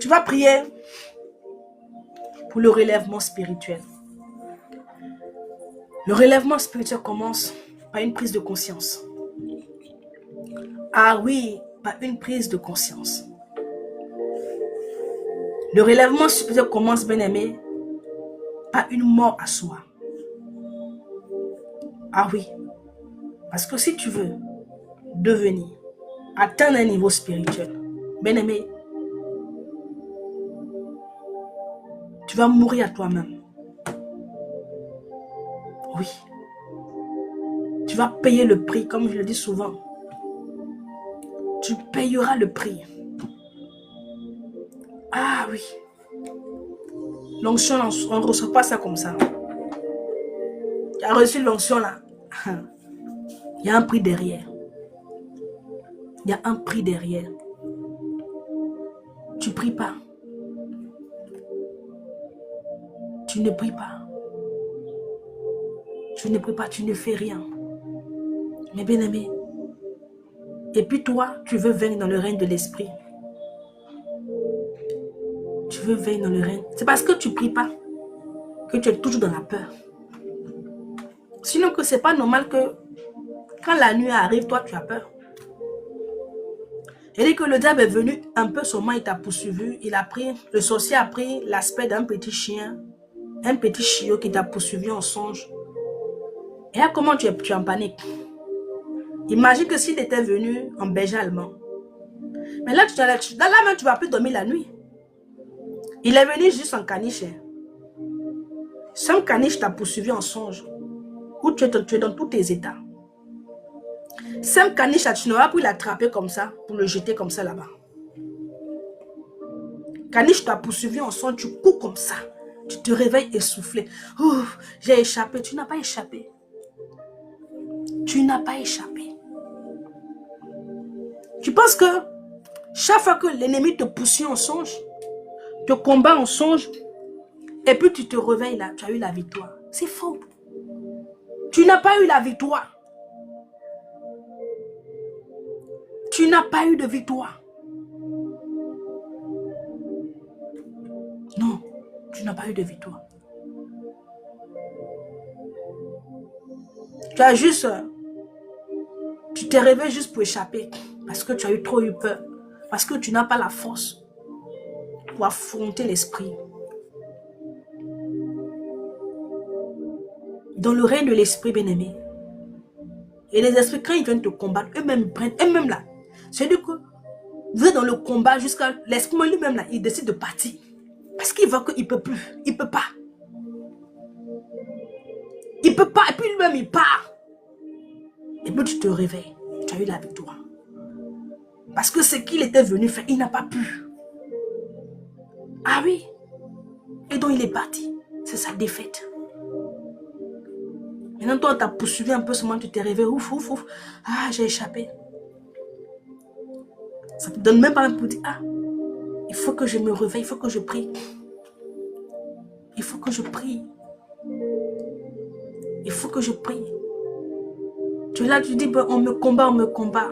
Tu vas prier pour le relèvement spirituel. Le relèvement spirituel commence par une prise de conscience. Ah oui, par une prise de conscience. Le relèvement spirituel commence, bien-aimé, par une mort à soi. Ah oui, parce que si tu veux devenir, atteindre un niveau spirituel, bien-aimé, tu vas mourir à toi-même. Oui. Tu vas payer le prix, comme je le dis souvent. Tu payeras le prix. Ah oui. L'onction, on ne reçoit pas ça comme ça. Tu as reçu l'onction là. Il y a un prix derrière. Il y a un prix derrière. Tu ne pries pas. Tu ne pries pas. Tu ne pries pas, tu ne fais rien. Mais bien aimé. Et puis toi, tu veux vaincre dans le règne de l'esprit. Tu veux vaincre dans le règne. C'est parce que tu ne pries pas que tu es toujours dans la peur. Sinon que c'est pas normal que quand la nuit arrive, toi tu as peur. Il dit que le diable est venu un peu seulement, il t'a poursuivi. Le sorcier a pris l'aspect d'un petit chien, un petit chiot qui t'a poursuivi en songe. Et là, comment tu es en panique? Imagine que s'il était venu en berger allemand. Mais là, dans la main, tu ne vas plus dormir la nuit. Il est venu juste en caniche. Sans caniche t'a poursuivi en songe. Où tu es dans tous tes états. Sans caniche, tu n'auras pu l'attraper comme ça, pour le jeter comme ça là-bas. Caniche t'a poursuivi en songe, tu cours comme ça. Tu te réveilles essoufflé. J'ai échappé. Tu n'as pas échappé. Tu n'as pas échappé. Tu penses que chaque fois que l'ennemi te poursuit en songe, te combat en songe, et puis tu te réveilles là, tu as eu la victoire. C'est faux. Tu n'as pas eu la victoire. Tu n'as pas eu de victoire. Non, tu n'as pas eu de victoire. Tu as juste... Tu t'es réveillé juste pour échapper. Parce que tu as trop eu peur. Parce que tu n'as pas la force pour affronter l'esprit. Dans le règne de l'esprit, bien-aimé, et les esprits, quand ils viennent te combattre, eux-mêmes là. C'est-à-dire que vous êtes dans le combat jusqu'à l'esprit lui-même là, il décide de partir. Parce qu'il voit qu'il ne peut plus. Il ne peut pas. Il ne peut pas. Et puis lui-même, il part. Et puis tu te réveilles. Tu as eu la victoire. Parce que ce qu'il était venu faire, il n'a pas pu. Ah oui. Et donc il est parti. C'est sa défaite. Maintenant, toi, on t'a poursuivi un peu seulement, tu t'es réveillé. Ouf. Ah, j'ai échappé. Ça ne te donne même pas un peu de dire, ah, il faut que je me réveille, il faut que je prie. Il faut que je prie. Il faut que je prie. Tu es là, tu dis, ben, on me combat.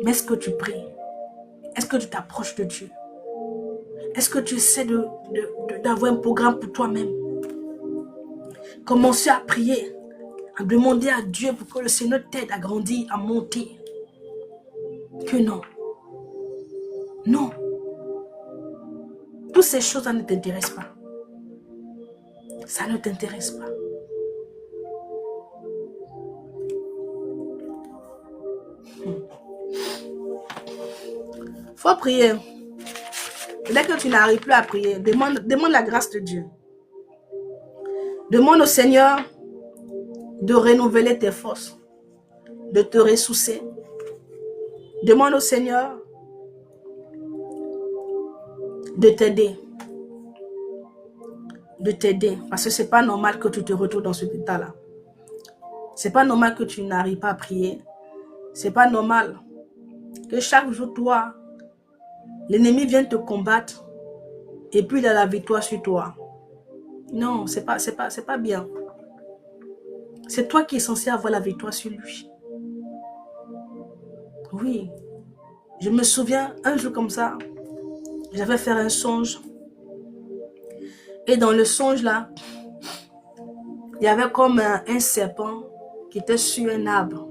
Mais est-ce que tu pries? Est-ce que tu t'approches de Dieu? Est-ce que tu essaies d'avoir un programme pour toi-même? Commencer à prier, à demander à Dieu pour que le Seigneur t'aide à grandir, à monter. Que non. Non. Toutes ces choses, ça ne t'intéresse pas. Ça ne t'intéresse pas. Faut prier. Dès que tu n'arrives plus à prier, demande la grâce de Dieu. Demande au Seigneur de renouveler tes forces, de te ressourcer. Demande au Seigneur de t'aider. De t'aider. Parce que ce n'est pas normal que tu te retrouves dans cet état-là. Ce n'est pas normal que tu n'arrives pas à prier. Ce n'est pas normal que chaque jour, toi, l'ennemi vienne te combattre et puis il a la victoire sur toi. Non, c'est pas bien. C'est toi qui es censé avoir la victoire sur lui. Oui. Je me souviens, un jour comme ça, j'avais fait un songe. Et dans le songe là, il y avait comme un serpent qui était sur un arbre.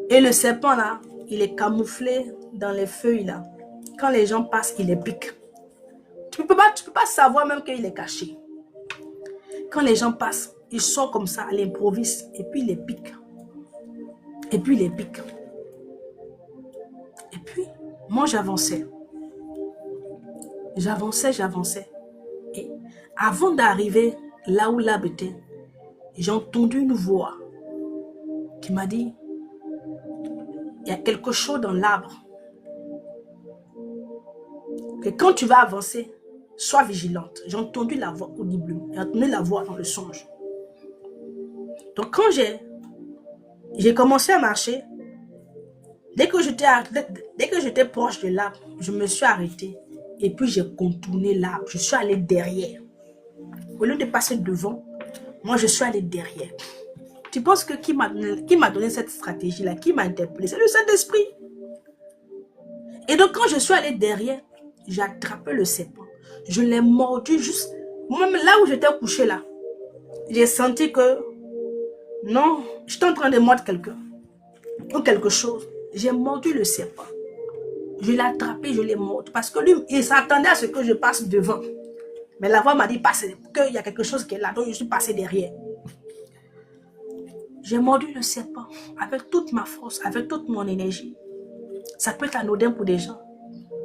Et le serpent là, il est camouflé dans les feuilles là. Quand les gens passent, il les pique. Tu peux pas savoir même qu'il est caché. Quand les gens passent, il sort comme ça, à l'improviste, et puis il les pique. Et puis il les pique. Et puis, moi j'avançais. J'avançais. Et avant d'arriver là où l'arbre était, j'ai entendu une voix qui m'a dit, il y a quelque chose dans l'arbre. Que quand tu vas avancer, sois vigilante. J'ai entendu la voix audiblement. J'ai entendu la voix dans le songe. Donc quand j'ai commencé à marcher, dès que j'étais proche de l'arbre, je me suis arrêtée. Et puis j'ai contourné l'arbre. Je suis allée derrière. Au lieu de passer devant, moi je suis allée derrière. Tu penses que qui m'a donné cette stratégie-là, qui m'a interpellé? C'est le Saint-Esprit. Et donc quand je suis allée derrière, j'ai attrapé le serpent. Je l'ai mordu juste, même là où j'étais couché là. J'ai senti que, non, j'étais en train de mordre quelqu'un. Ou quelque chose. J'ai mordu le serpent. Je l'ai attrapé, je l'ai mordu. Parce que lui, il s'attendait à ce que je passe devant. Mais la voix m'a dit, qu'il y a quelque chose qui est là. Donc je suis passé derrière. J'ai mordu le serpent avec toute ma force, avec toute mon énergie. Ça peut être anodin pour des gens.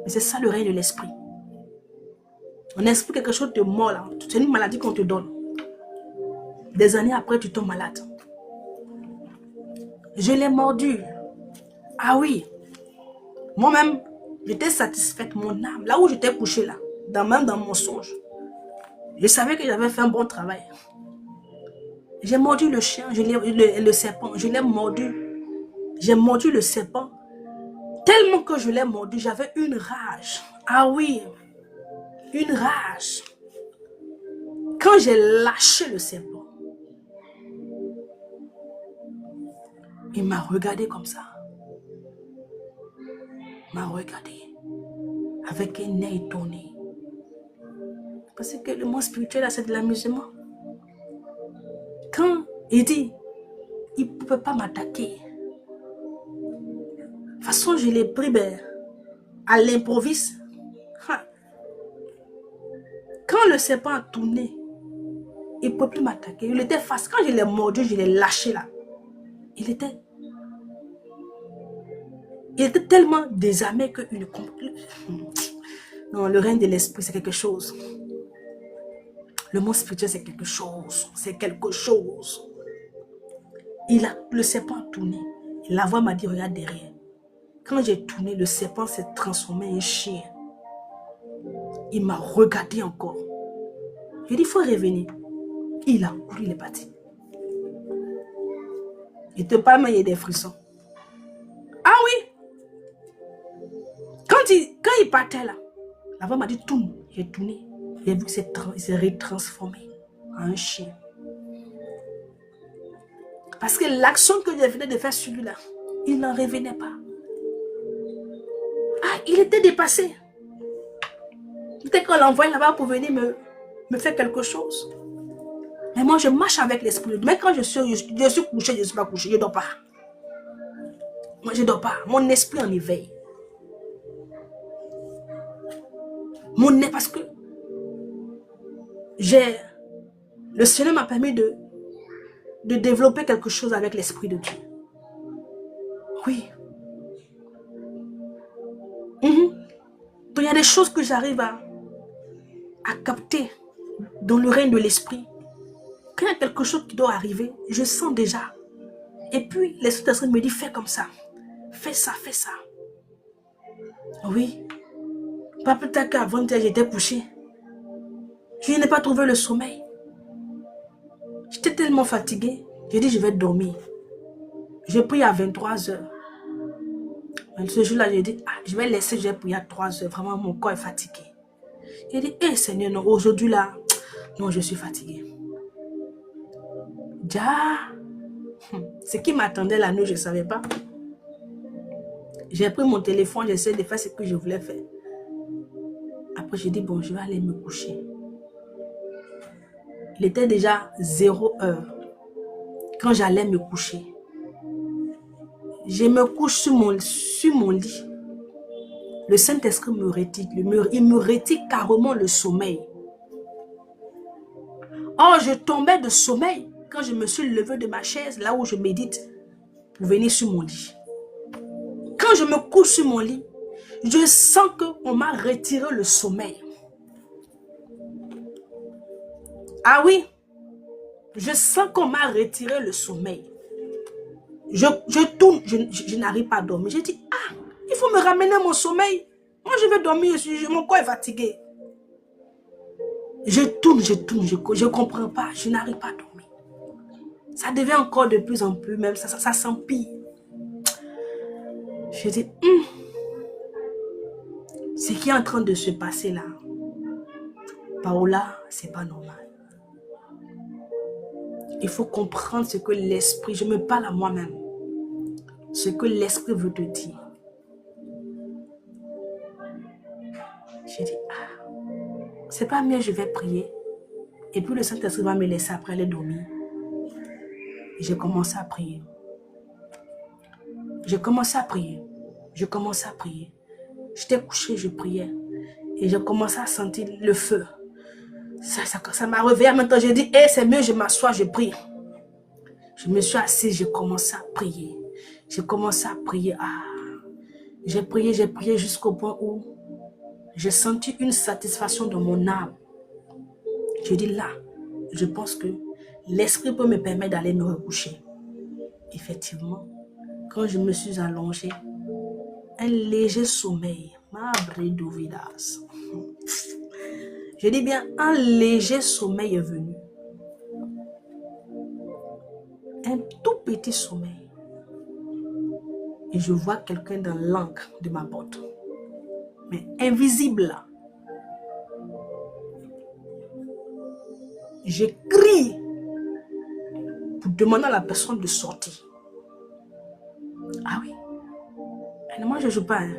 Mais c'est ça le règne de l'esprit. Un esprit, quelque chose de mort là. C'est une maladie qu'on te donne. Des années après, tu tombes malade. Je l'ai mordu. Ah oui. Moi-même, j'étais satisfaite. Mon âme, là où j'étais couché là, même dans mon songe, je savais que j'avais fait un bon travail. J'ai mordu le chien, le serpent. Je l'ai mordu. J'ai mordu le serpent. Tellement que je l'ai mordu, j'avais une rage. Ah oui. Une rage. Quand j'ai lâché le serpent, il m'a regardé comme ça. Il m'a regardé avec un nez étonné. Parce que le monde spirituel, c'est de l'amusement. Quand il dit, il ne peut pas m'attaquer. De toute façon, je l'ai pris à l'improviste. Quand le serpent a tourné, il ne peut plus m'attaquer. Il était face. Quand je l'ai mordu, je l'ai lâché là. Il était tellement désarmé qu'il ne comprenait. Non, le règne de l'esprit, c'est quelque chose. Le monde spirituel, c'est quelque chose. C'est quelque chose. Le serpent a tourné. Et la voix m'a dit, regarde derrière. Quand j'ai tourné, le serpent s'est transformé en chien. Il m'a regardé encore. J'ai dit, il faut revenir. Il a couru, il est parti. Il te parle, mais il y a des frissons. Ah oui! Quand il partait là, la voix m'a dit, tourne. J'ai tourné. J'ai vu qu'il s'est retransformé en un chien. Parce que l'action que je venais de faire sur lui là, il n'en revenait pas. Ah, il était dépassé. Peut-être qu'on l'envoie là-bas pour venir me faire quelque chose. Mais moi, je marche avec l'esprit. Mais quand je suis couché, je ne suis pas couché. Je ne dors pas. Moi, je ne dors pas. Mon esprit en éveil. Parce que le Seigneur m'a permis de développer quelque chose avec l'esprit de Dieu. Oui. Donc, il y a des choses que j'arrive à capter dans le règne de l'esprit. Quand il y a quelque chose qui doit arriver, je sens déjà. Et puis, l'esprit me dit, fais comme ça. Fais ça, fais ça. Oui. Pas plus tard qu'avant, j'étais couché. Je n'ai pas trouvé le sommeil. J'étais tellement fatiguée. J'ai dit, je vais dormir. J'ai prié à 23 h. Ce jour-là, j'ai dit, je vais laisser, je vais prier à 3 h. Vraiment, mon corps est fatigué. J'ai dit, Seigneur, non, aujourd'hui là, non, je suis fatiguée. Ce qui m'attendait la nuit, je ne savais pas. J'ai pris mon téléphone, j'essaie de faire ce que je voulais faire. Après, j'ai dit, bon, je vais aller me coucher. Il était déjà 0 heure. Quand j'allais me coucher, je me couche sur mon lit. Le Saint-Esprit me retire. Il me retire carrément le sommeil. Or, je tombais de sommeil quand je me suis levée de ma chaise, là où je médite, pour venir sur mon lit. Quand je me couche sur mon lit, je sens qu'on m'a retiré le sommeil. Ah oui, je sens qu'on m'a retiré le sommeil. Je tourne, je n'arrive pas à dormir. Je dis, ah, il faut me ramener mon sommeil. Moi, je vais dormir, mon corps est fatigué. Je tourne, je ne comprends pas, je n'arrive pas à dormir. Ça devient encore de plus en plus, même ça s'empire. Je dis, ce qui est en train de se passer là, Paola, c'est pas normal. Il faut comprendre ce que l'esprit, je me parle à moi-même, ce que l'esprit veut te dire. Je dis, ah, c'est pas mieux, je vais prier. Et puis le Saint-Esprit va me laisser après aller dormir. Et j'ai commencé à prier. J'ai commencé à prier. Je commençais à prier. J'étais couché, je priais. Et j'ai commencé à sentir le feu. Ça m'a réveillé. Maintenant, j'ai dit, hey, c'est mieux, je m'assois, je prie. Je me suis assise, j'ai commencé à prier. J'ai commencé à prier. Ah, j'ai prié jusqu'au point où j'ai senti une satisfaction dans mon âme. Je dis là, je pense que l'esprit peut me permettre d'aller me recoucher. Effectivement, quand je me suis allongée, un léger sommeil m'a bridouvidas. Je dis bien, un léger sommeil est venu. Un tout petit sommeil. Et je vois quelqu'un dans l'angle de ma porte. Mais invisible là. Je crie pour demander à la personne de sortir. Ah oui. Et moi, je ne joue pas. Hein.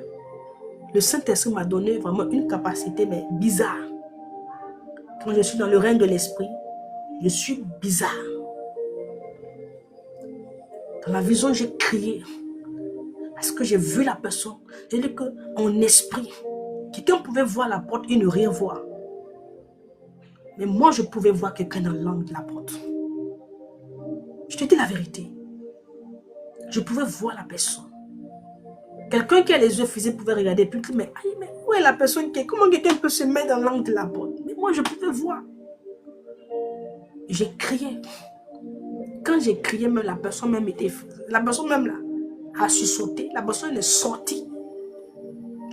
Le Saint-Esprit m'a donné vraiment une capacité mais bizarre. Quand je suis dans le règne de l'esprit, je suis bizarre. Dans la vision, j'ai crié. Parce que j'ai vu la personne. J'ai dit qu'en esprit, quelqu'un pouvait voir la porte et ne rien voir. Mais moi, je pouvais voir quelqu'un dans l'angle de la porte. Je te dis la vérité. Je pouvais voir la personne. Quelqu'un qui a les yeux physiques pouvait regarder. Puis mais où est la personne comment quelqu'un peut se mettre dans l'angle de la porte? Mais moi, je pouvais voir. J'ai crié. Quand j'ai crié, même la personne même était... La personne même là a sursauté. La personne est sortie.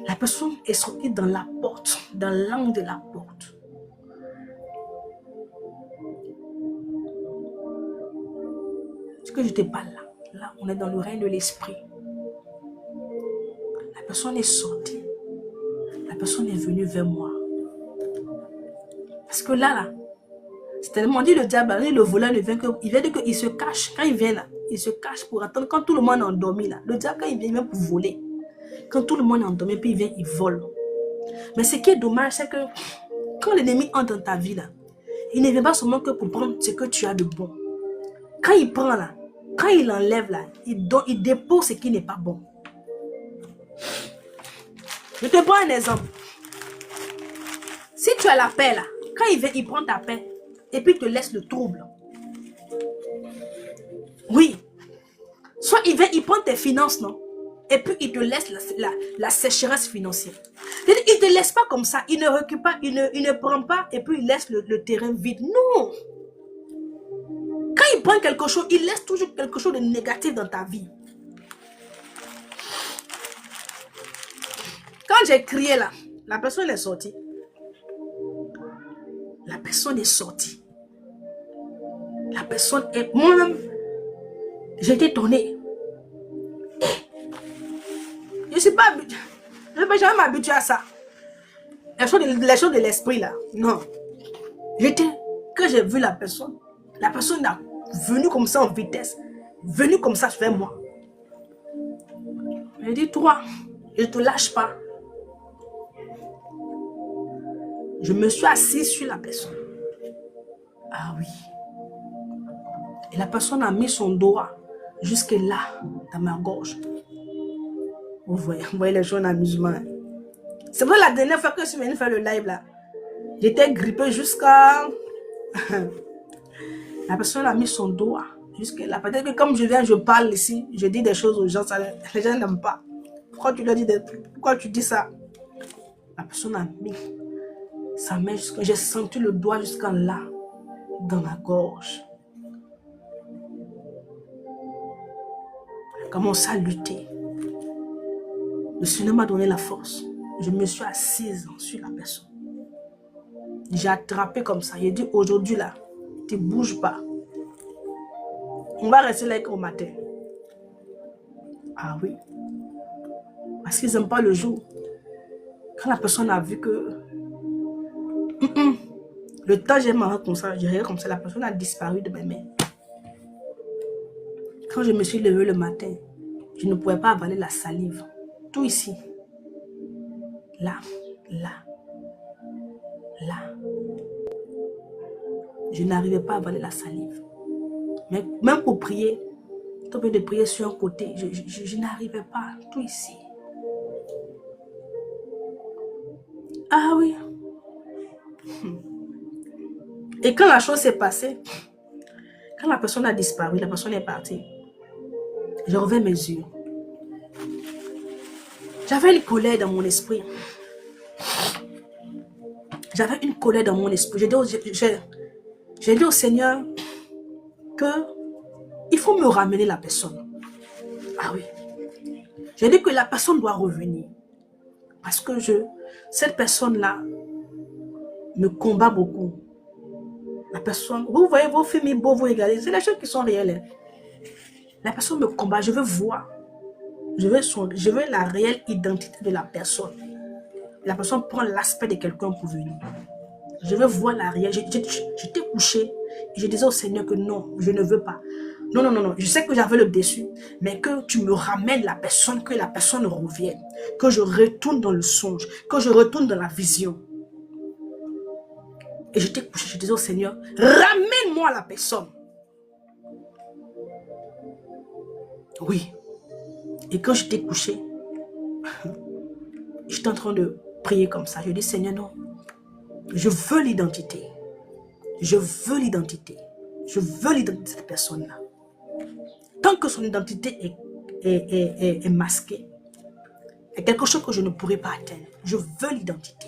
La personne est sortie dans la porte. Dans l'angle de la porte. Ce que je te parle là. Là, on est dans le règne de l'esprit. La personne est sortie. La personne est venue vers moi. Parce que là, c'est tellement dit le diable, le voleur ne vient que... Il vient dire qu'il se cache. Quand il vient là, il se cache pour attendre. Quand tout le monde est endormi là, le diable, quand il vient pour voler. Quand tout le monde est endormi, puis il vient, il vole. Mais ce qui est dommage, c'est que quand l'ennemi entre dans ta vie là, il ne vient pas seulement que pour prendre ce que tu as de bon. Quand il prend là, quand il enlève là, il dépose ce qui n'est pas bon. Je te prends un exemple. Si tu as la paix là, quand il vient, il prend ta paix et puis il te laisse le trouble. Oui. Soit il vient, il prend tes finances, non? Et puis il te laisse la sécheresse financière. Il ne te laisse pas comme ça. Il ne recule pas, il ne prend pas et puis il laisse le terrain vide. Non. Quand il prend quelque chose, il laisse toujours quelque chose de négatif dans ta vie. Quand j'ai crié là, la personne est sortie. La personne est sortie. La personne est... Moi-même, j'étais étonnée. Je ne suis pas habituée. Je ne vais jamais m'habituer à ça. Les choses de l'esprit là. Non. Quand j'ai vu la personne a venu comme ça en vitesse. Venu comme ça vers moi. Je dis, toi, je ne te lâche pas. Je me suis assise sur la personne. Ah oui. Et la personne a mis son doigt jusque là, dans ma gorge. Vous voyez les gens en amusement. C'est vrai, la dernière fois que je suis venue faire le live là, j'étais grippée jusqu'à... La personne a mis son doigt jusque là. Peut-être que comme je viens, je parle ici, je dis des choses aux gens, les gens n'aiment pas. Pourquoi tu leur dis pourquoi tu dis ça? La personne a mis sa main jusqu'à... J'ai senti le doigt jusqu'à là, dans ma gorge. J'ai commencé à lutter. Le Seigneur m'a donné la force. Je me suis assise sur la personne. J'ai attrapé comme ça. J'ai dit aujourd'hui là, tu ne bouges pas. On va rester là au matin. Ah oui. Parce qu'ils n'aiment pas le jour. Quand la personne a vu que le temps j'ai marre comme ça, j'ai rien comme ça, la personne a disparu de mes mains. Quand je me suis levée le matin, je ne pouvais pas avaler la salive. Tout ici. Là, là, là. Je n'arrivais pas à avaler la salive. Mais même pour prier, tout de prier sur un côté, je n'arrivais pas. Tout ici. Ah oui. Et quand la chose s'est passée, quand la personne a disparu, la personne est partie, j'ai ouvert mes yeux. J'avais une colère dans mon esprit. J'avais une colère dans mon esprit. J'ai dit au Seigneur que il faut me ramener la personne. Ah oui. J'ai dit que la personne doit revenir. Parce que cette personne-là me combat beaucoup. La personne, vous voyez vos films beaux, vous regardez, c'est les choses qui sont réelles. La personne me combat, je veux voir. Je veux la réelle identité de la personne. La personne prend l'aspect de quelqu'un pour venir. Je veux voir la réelle. J'étais couché et je disais au Seigneur que non, je ne veux pas. Non, non, non, non. Je sais que j'avais le déçu, mais que tu me ramènes la personne, que la personne revienne. Que je retourne dans le songe, que je retourne dans la vision. Et j'étais couché, je disais au Seigneur, ramène-moi la personne. Oui. Et quand j'étais couché, j'étais en train de prier comme ça. Je dis, Seigneur, non. Je veux l'identité. Je veux l'identité. Je veux l'identité de cette personne-là. Tant que son identité est masquée, il y a quelque chose que je ne pourrai pas atteindre. Je veux l'identité.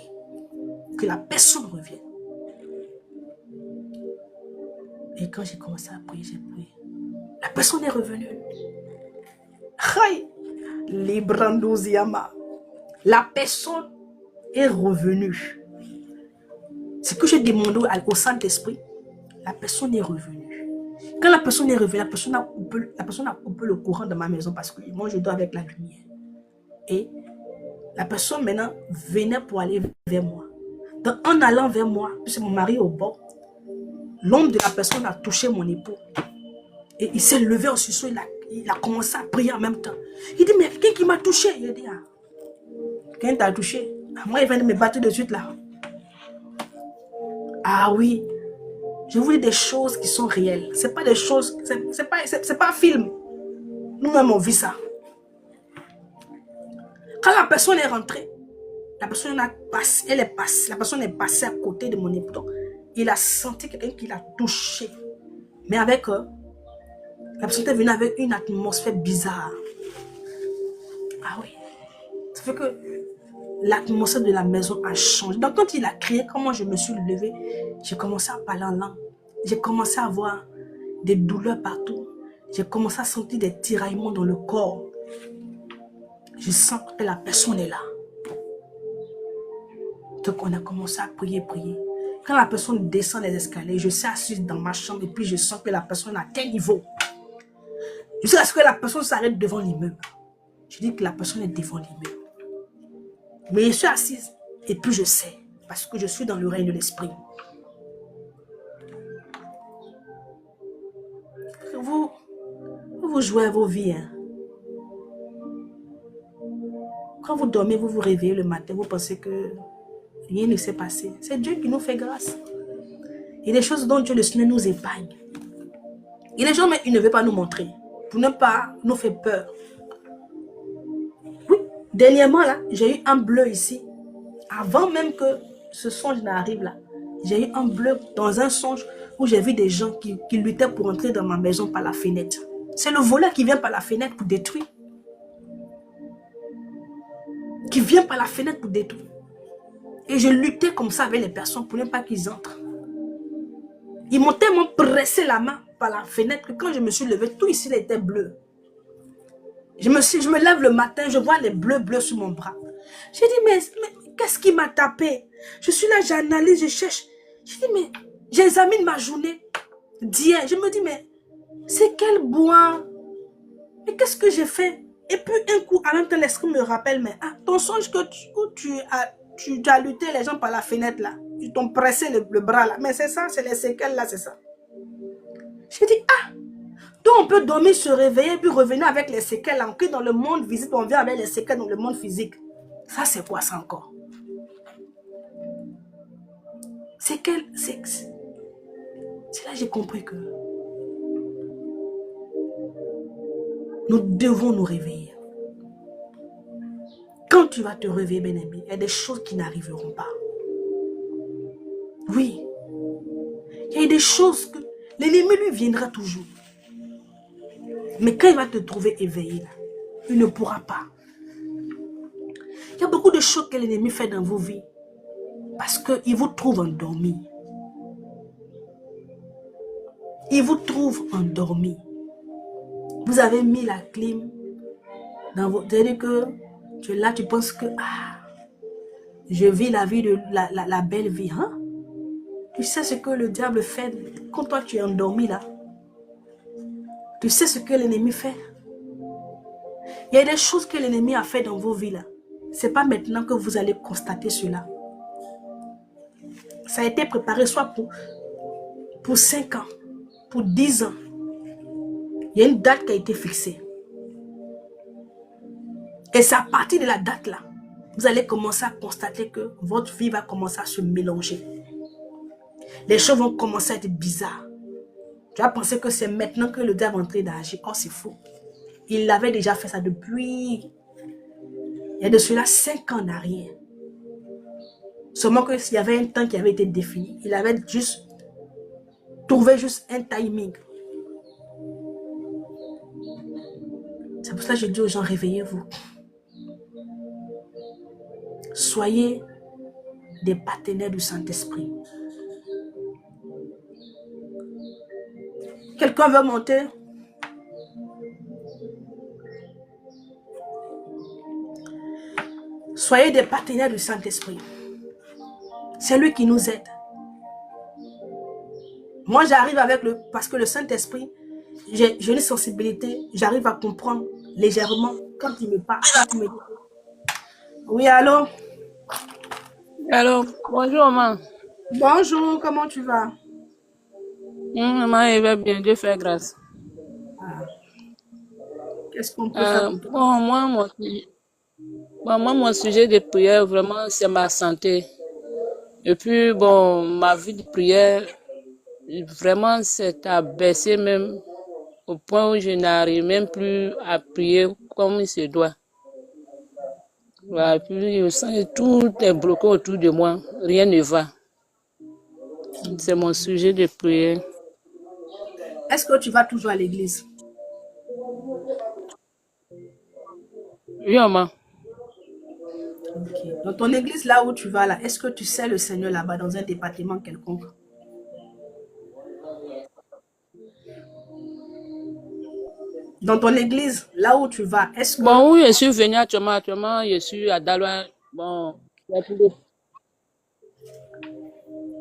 Que la personne revienne. Et quand j'ai commencé à prier, j'ai prié. La personne est revenue. La personne est revenue. Ce que j'ai demandé au Saint-Esprit, la personne est revenue. Quand la personne est revenue, la personne a coupé le courant de ma maison parce que moi je dors avec la lumière. Et la personne maintenant venait pour aller vers moi. Donc, en allant vers moi, puisque mon mari est au bord, l'homme de la personne a touché mon épaule. Et il s'est levé au sursaut, il a commencé à prier en même temps. Il dit, mais quelqu'un qui m'a touché. Il dit, ah, quelqu'un t'a touché? Moi, il vient de me battre de suite là. Ah oui, je vous dis des choses qui sont réelles. C'est pas des choses, c'est pas un film. Nous-mêmes, on vit ça. Quand la personne est rentrée, la personne la personne est passée à côté de mon épaule. Il a senti quelqu'un qui l'a touché. Mais avec la personne est venue avec une atmosphère bizarre. Ah oui. Ça fait que l'atmosphère de la maison a changé. Donc quand il a crié, comment je me suis levée, j'ai commencé à parler en langue. J'ai commencé à avoir des douleurs partout. J'ai commencé à sentir des tiraillements dans le corps. Je sens que la personne est là. Donc on a commencé à prier. Quand la personne descend les escaliers, je suis assise dans ma chambre et puis je sens que la personne a tel niveau. Jusqu'à ce que la personne s'arrête devant l'immeuble. Je dis que la personne est devant l'immeuble. Mais je suis assise et puis je sais, parce que je suis dans le règne de l'esprit. Vous jouez à vos vies. Hein. Quand vous dormez, vous vous réveillez le matin, vous pensez que rien ne s'est passé. C'est Dieu qui nous fait grâce. Il y a des choses dont Dieu le Seigneur nous épargne. Il y a des gens, mais il ne veut pas nous montrer, pour ne pas nous faire peur. Oui, dernièrement, là, j'ai eu un bleu ici. Avant même que ce songe n'arrive là, j'ai eu un bleu dans un songe où j'ai vu des gens qui luttaient pour entrer dans ma maison par la fenêtre. C'est le voleur qui vient par la fenêtre pour détruire. Qui vient par la fenêtre pour détruire. Et je luttais comme ça avec les personnes pour ne pas qu'ils entrent. Ils m'ont tellement pressé la main par la fenêtre que quand je me suis levée, tout ici était bleu. Je me lève le matin, je vois les bleus sur mon bras. J'ai dit, mais qu'est-ce qui m'a tapé? Je suis là, j'analyse, je cherche. J'ai dit, mais j'examine ma journée d'hier. Je me dis, mais c'est quel bois? Mais qu'est-ce que j'ai fait? Et puis un coup, en même temps, l'esprit me rappelle, mais ton songe que tu as lutté les gens par la fenêtre là. Ils t'ont pressé le bras là. Mais c'est ça, c'est les séquelles là, c'est ça. J'ai dit, donc on peut dormir, se réveiller, puis revenir avec les séquelles. En dans le monde visible, on vient avec les séquelles dans le monde physique. Ça, c'est quoi ça encore? C'est là que j'ai compris que nous devons nous réveiller. Quand tu vas te réveiller, bien-aimé, il y a des choses qui n'arriveront pas. Oui. Il y a des choses que l'ennemi lui viendra toujours. Mais quand il va te trouver éveillé, là, il ne pourra pas. Il y a beaucoup de choses que l'ennemi fait dans vos vies parce qu'il vous trouve endormi. Il vous trouve endormi. Vous avez mis la clim dans votre... C'est-à-dire que tu es là, tu penses que je vis la vie de la belle vie. Hein? Tu sais ce que le diable fait quand toi tu es endormi là. Tu sais ce que l'ennemi fait. Il y a des choses que l'ennemi a fait dans vos vies là. Ce n'est pas maintenant que vous allez constater cela. Ça a été préparé soit pour 5 ans, pour 10 ans. Il y a une date qui a été fixée. Et c'est à partir de la date là, vous allez commencer à constater que votre vie va commencer à se mélanger. Les choses vont commencer à être bizarres. Tu vas penser que c'est maintenant que le diable est en train d'agir. Oh, c'est faux. Il avait déjà fait ça depuis... Il y a de cela 5 ans en arrière. Seulement que s'il y avait un temps qui avait été défini, il avait juste trouvé juste un timing. C'est pour ça que je dis aux gens, réveillez-vous. Soyez des partenaires du Saint-Esprit. Quelqu'un veut monter? Soyez des partenaires du Saint-Esprit. C'est lui qui nous aide. Moi, j'arrive avec parce que le Saint-Esprit, j'ai une sensibilité, j'arrive à comprendre légèrement quand il me parle. Oui, allô? Allô, bonjour maman. Bonjour, comment tu vas? Maman, il va bien, Dieu fait grâce. Qu'est-ce qu'on peut faire pour toi? Moi, mon sujet de prière, vraiment, c'est ma santé. Et puis, ma vie de prière, vraiment, c'est à baisser même au point où je n'arrive même plus à prier comme il se doit. Voilà, puis, je sens que tout est bloqué autour de moi, rien ne va. C'est mon sujet de prière. Est-ce que tu vas toujours à l'église? Oui, maman. Okay. Dans ton église, là où tu vas, là, est-ce que tu sais le Seigneur là-bas dans un département quelconque? Dans ton église, là où tu vas, est-ce que... Bon, oui, je suis venue actuellement, je suis à Daloa. Bon,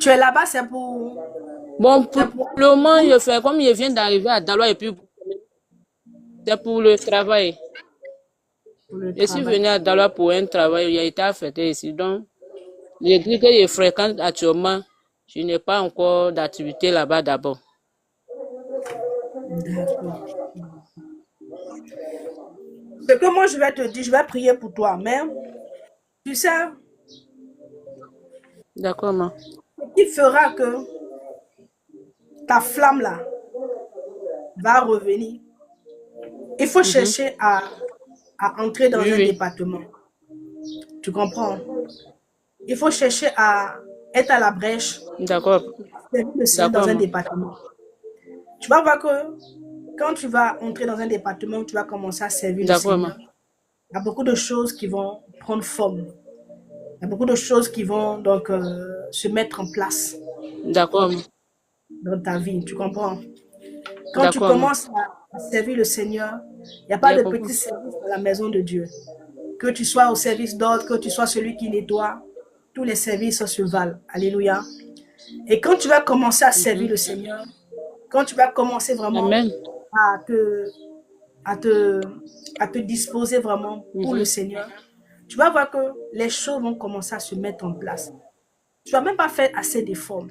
tu es là-bas, c'est pour... Bon, pour le moment, je fais comme je viens d'arriver à Daloa et puis c'est pour le travail. Je suis venue à Daloa pour un travail, il a été affecté ici. Donc, l'église que je fréquente actuellement, je n'ai pas encore d'activité là-bas d'abord. D'accord. Ce que moi je vais te dire, je vais prier pour toi, mais tu sais, D'accord, maman. Ce qui fera que ta flamme là va revenir. Il faut Mhm. chercher à entrer dans Oui, un oui. département. Tu comprends? Il faut chercher à être à la brèche, D'accord. servir le Seigneur dans D'accord, un maman. département. Tu vas voir que quand tu vas entrer dans un département, tu vas commencer à servir le D'accord, maman. Seigneur. Il y a beaucoup de choses qui vont prendre forme. Il y a beaucoup de choses qui vont donc se mettre en place D'accord, maman. dans ta vie. Tu comprends? Quand tu D'accord, maman. commences à servir le Seigneur, il n'y a pas J'ai de compris. petit service dans la maison de Dieu. Que tu sois au service d'autres, que tu sois celui qui nettoie, tous les services se valent. Alléluia. Et quand tu vas commencer à servir Mhm. le Seigneur, quand tu vas commencer vraiment Amen. à te, à te, à te disposer vraiment pour le Mhm. Seigneur, tu vas voir que les choses vont commencer à se mettre en place. Tu n'as même pas fait assez d'efforts.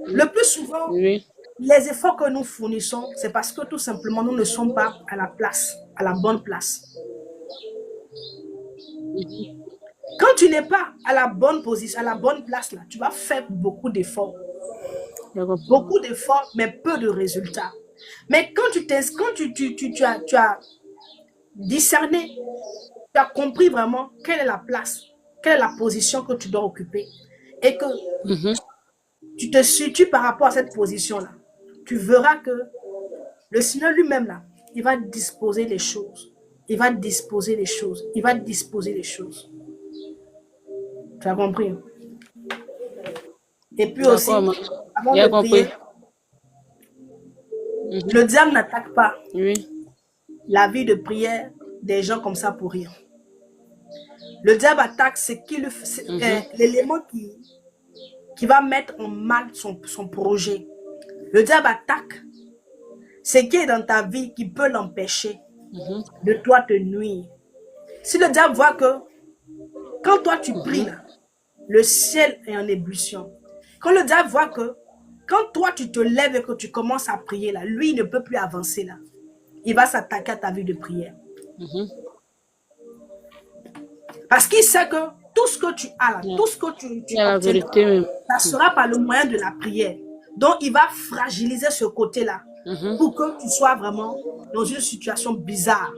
Le plus souvent, Oui. les efforts que nous fournissons, c'est parce que tout simplement, nous ne sommes pas à la place, à la bonne place. Mhm. Quand tu n'es pas à la bonne position, à la bonne place, là, tu vas faire J'ai compris, maman. beaucoup d'efforts, mais peu de résultats. Mais quand tu as discerné, tu as compris vraiment quelle est la place, quelle est la position que tu dois occuper, et que Mhm. tu te situes par rapport à cette position-là, tu verras que le Seigneur lui-même, là, il va disposer les choses. Il va disposer les choses. Il va disposer les choses. Tu as compris? Et puis D'accord, aussi, maman. avant de J'ai prier, compris. Mhm. le diable n'attaque pas Oui. la vie de prière des gens comme ça pour rien. Le diable attaque Mhm. l'élément qui va mettre en mal son projet. Le diable attaque ce qui est dans ta vie qui peut l'empêcher Mhm. de toi te nuire. Si le diable voit que quand toi tu pries Mhm. là, le ciel est en ébullition. Quand le diable voit que quand toi tu te lèves et que tu commences à prier là, lui il ne peut plus avancer là. Il va s'attaquer à ta vie de prière. Mhm. Parce qu'il sait que tout ce que tu as là, Yeah. tout ce que tu C'est la obtiendras, vérité même. ça sera par le moyen de la prière. Donc il va fragiliser ce côté-là Mhm. pour que tu sois vraiment dans une situation bizarre.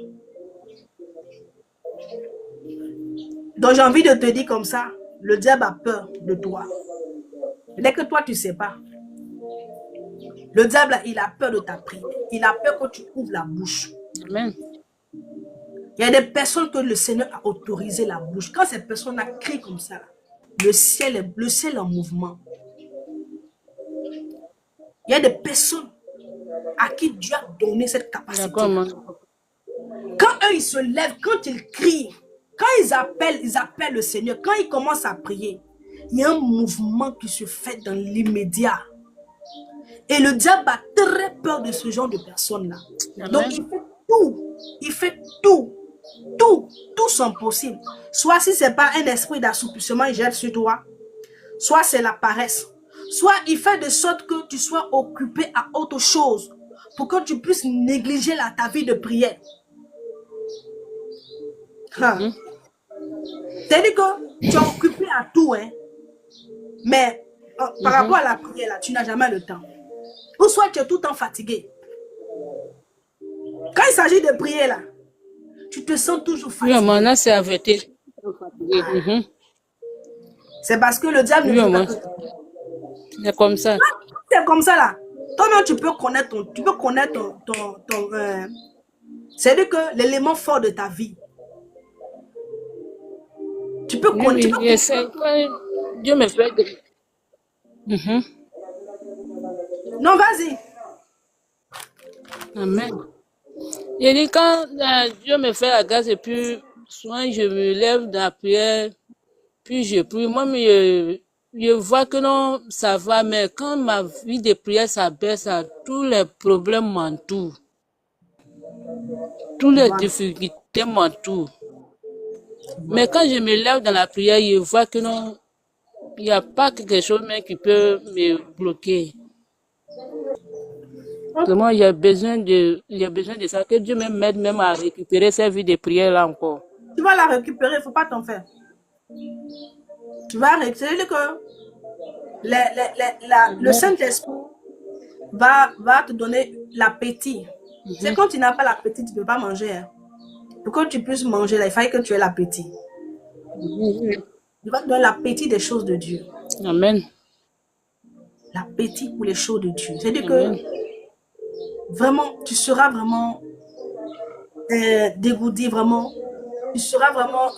Donc j'ai envie de te dire comme ça, le diable a peur de toi. Dès que toi tu ne sais pas, le diable il a peur de ta prière. Il a peur que tu ouvres la bouche. Amen. Il y a des personnes que le Seigneur a autorisé la bouche. Quand ces personnes-là crient comme ça, le ciel est en mouvement. Il y a des personnes à qui Dieu a donné cette D'accord, capacité-là. maman. Quand eux, ils se lèvent, quand ils crient, quand ils appellent le Seigneur, quand ils commencent à prier, il y a un mouvement qui se fait dans l'immédiat. Et le diable a très peur de ce genre de personnes-là. Donc, Amen. il fait tout son possible. Soit si ce n'est pas un esprit d'assoupissement, il jette sur toi. Soit c'est la paresse. Soit il fait de sorte que tu sois occupé à autre chose pour que tu puisses négliger ta vie de prière. Hein. Mhm. C'est-à-dire que tu es occupé à tout, hein, mais par rapport Mhm. à la prière, là, tu n'as jamais le temps. Ou soit tu es tout le temps fatigué. Quand il s'agit de prier, là, tu te sens toujours Oui, maman, fatigué. là, c'est la vérité. Mhm. C'est parce que le diable ne Oui, veut pas maman. que... C'est comme ça. C'est comme ça, là. Toi-même, tu peux connaître c'est-à-dire que l'élément fort de ta vie. Tu peux Oui, connaître, tu oui. peux Et c'est comprendre. quand Dieu me fait. Mhm. Non, vas-y. Amen. Il dit quand Dieu me fait la grâce et puis souvent je me lève dans la prière, puis je prie. Moi, je vois que non, ça va, mais quand ma vie de prière s'abaisse, tous les problèmes m'entourent, toutes les Voilà. difficultés m'entourent. Mais quand je me lève dans la prière, je vois que non, il n'y a pas quelque chose même qui peut me bloquer. Vraiment, j'ai besoin de ça, que Dieu m'aide même à récupérer cette vie de prière là encore. Tu vas la récupérer, il ne faut pas t'en faire. Tu vas récupérer que Le Amen. Saint-Esprit va te donner l'appétit. C'est Mhm. quand tu n'as pas l'appétit, tu ne peux pas manger. Hein. Pour que tu puisses manger, là, il fallait que tu aies l'appétit. Mhm. Il va te donner l'appétit des choses de Dieu. Amen. L'appétit pour les choses de Dieu. C'est-à-dire que Amen. vraiment, tu seras vraiment dégoûté, vraiment. Tu seras vraiment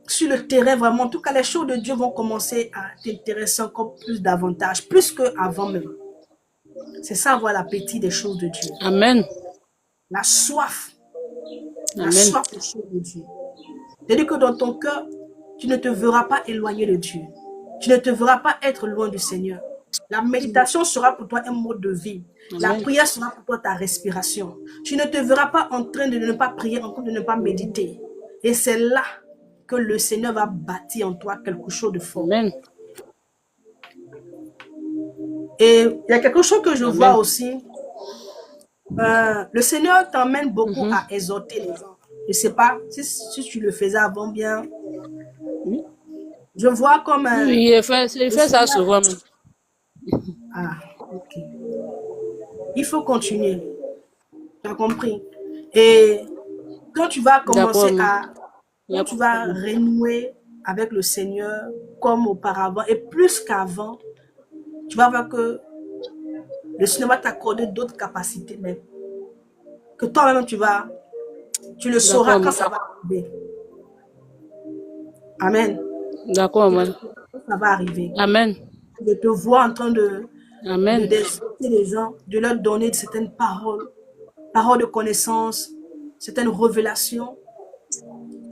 sur le terrain, vraiment. En tout cas, les choses de Dieu vont commencer à t'intéresser encore plus davantage, plus qu'avant même. C'est ça, avoir l'appétit des choses de Dieu. Amen. La soif. La Amen. soif des choses de Dieu. C'est-à-dire que dans ton cœur, tu ne te verras pas éloigné de Dieu. Tu ne te verras pas être loin du Seigneur. La méditation sera pour toi un mode de vie. La Amen. prière sera pour toi ta respiration. Tu ne te verras pas en train de ne pas prier, en train de ne pas méditer. Et c'est là que le Seigneur va bâtir en toi quelque chose de fort. Amen. Et il y a quelque chose que je vois Amen. aussi. Le Seigneur t'emmène beaucoup Mhm. à exhorter les gens. Je ne sais pas si tu le faisais avant bien. Oui, Je vois comme oui, il le fait ça Seigneur. souvent même. Ah, ok. Il faut continuer. Tu as compris. Et quand tu vas D'accord, commencer maman. à, Il n'y quand a pas tu de vas problème. renouer avec le Seigneur comme auparavant et plus qu'avant, tu vas voir que le Seigneur va t'accorder d'autres capacités même. Que toi-même tu le sauras D'accord, quand maman. ça va arriver. Amen. D'accord, Tu le maman. sauras quand ça va arriver. Amen. De te voir en train Amen. d'exhorter les gens, de leur donner certaines paroles, paroles de connaissance, certaines révélations.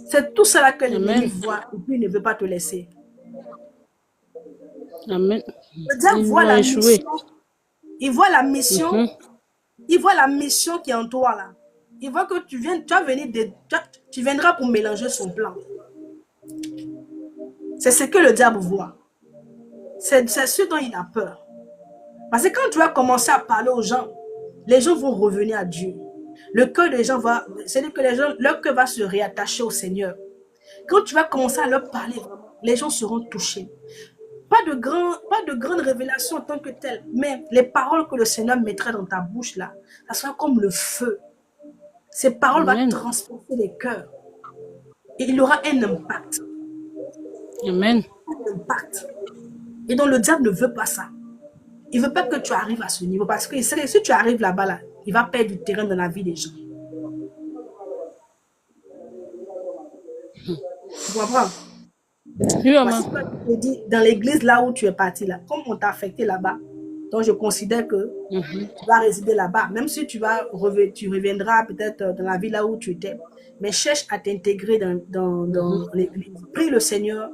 C'est tout cela que l'ennemi Amen. voit et puis il ne veut pas te laisser. Amen. Le diable Ils voit vont la échouer. mission, il voit la mission, Mhm. il voit la mission qui est en toi là. Il voit que tu vas venir, tu viendras pour mélanger son plan. C'est ce que le diable voit. C'est ce dont il a peur. Parce que quand tu vas commencer à parler aux gens, les gens vont revenir à Dieu. Le cœur des gens va, c'est-à-dire que les gens, leur cœur va se réattacher au Seigneur. Quand tu vas commencer à leur parler vraiment, les gens seront touchés. Pas de grande révélation en tant que telle, mais les paroles que le Seigneur mettra dans ta bouche là, ça sera comme le feu. Ces paroles vont Amen. transpercer les cœurs et il aura un impact. Amen. Un impact. Et donc le diable ne veut pas ça. Il ne veut pas que tu arrives à ce niveau parce que si tu arrives là-bas, là, il va perdre du terrain dans la vie des gens. Tu comprends? Oui, maman. Voici quoi je te dis, dans l'église là où tu es parti, là, comme on t'a affecté là-bas, donc je considère que Mhm. tu vas résider là-bas, même si tu reviendras peut-être dans la ville là où tu étais, mais cherche à t'intégrer Mhm. dans l'église. Prie le Seigneur,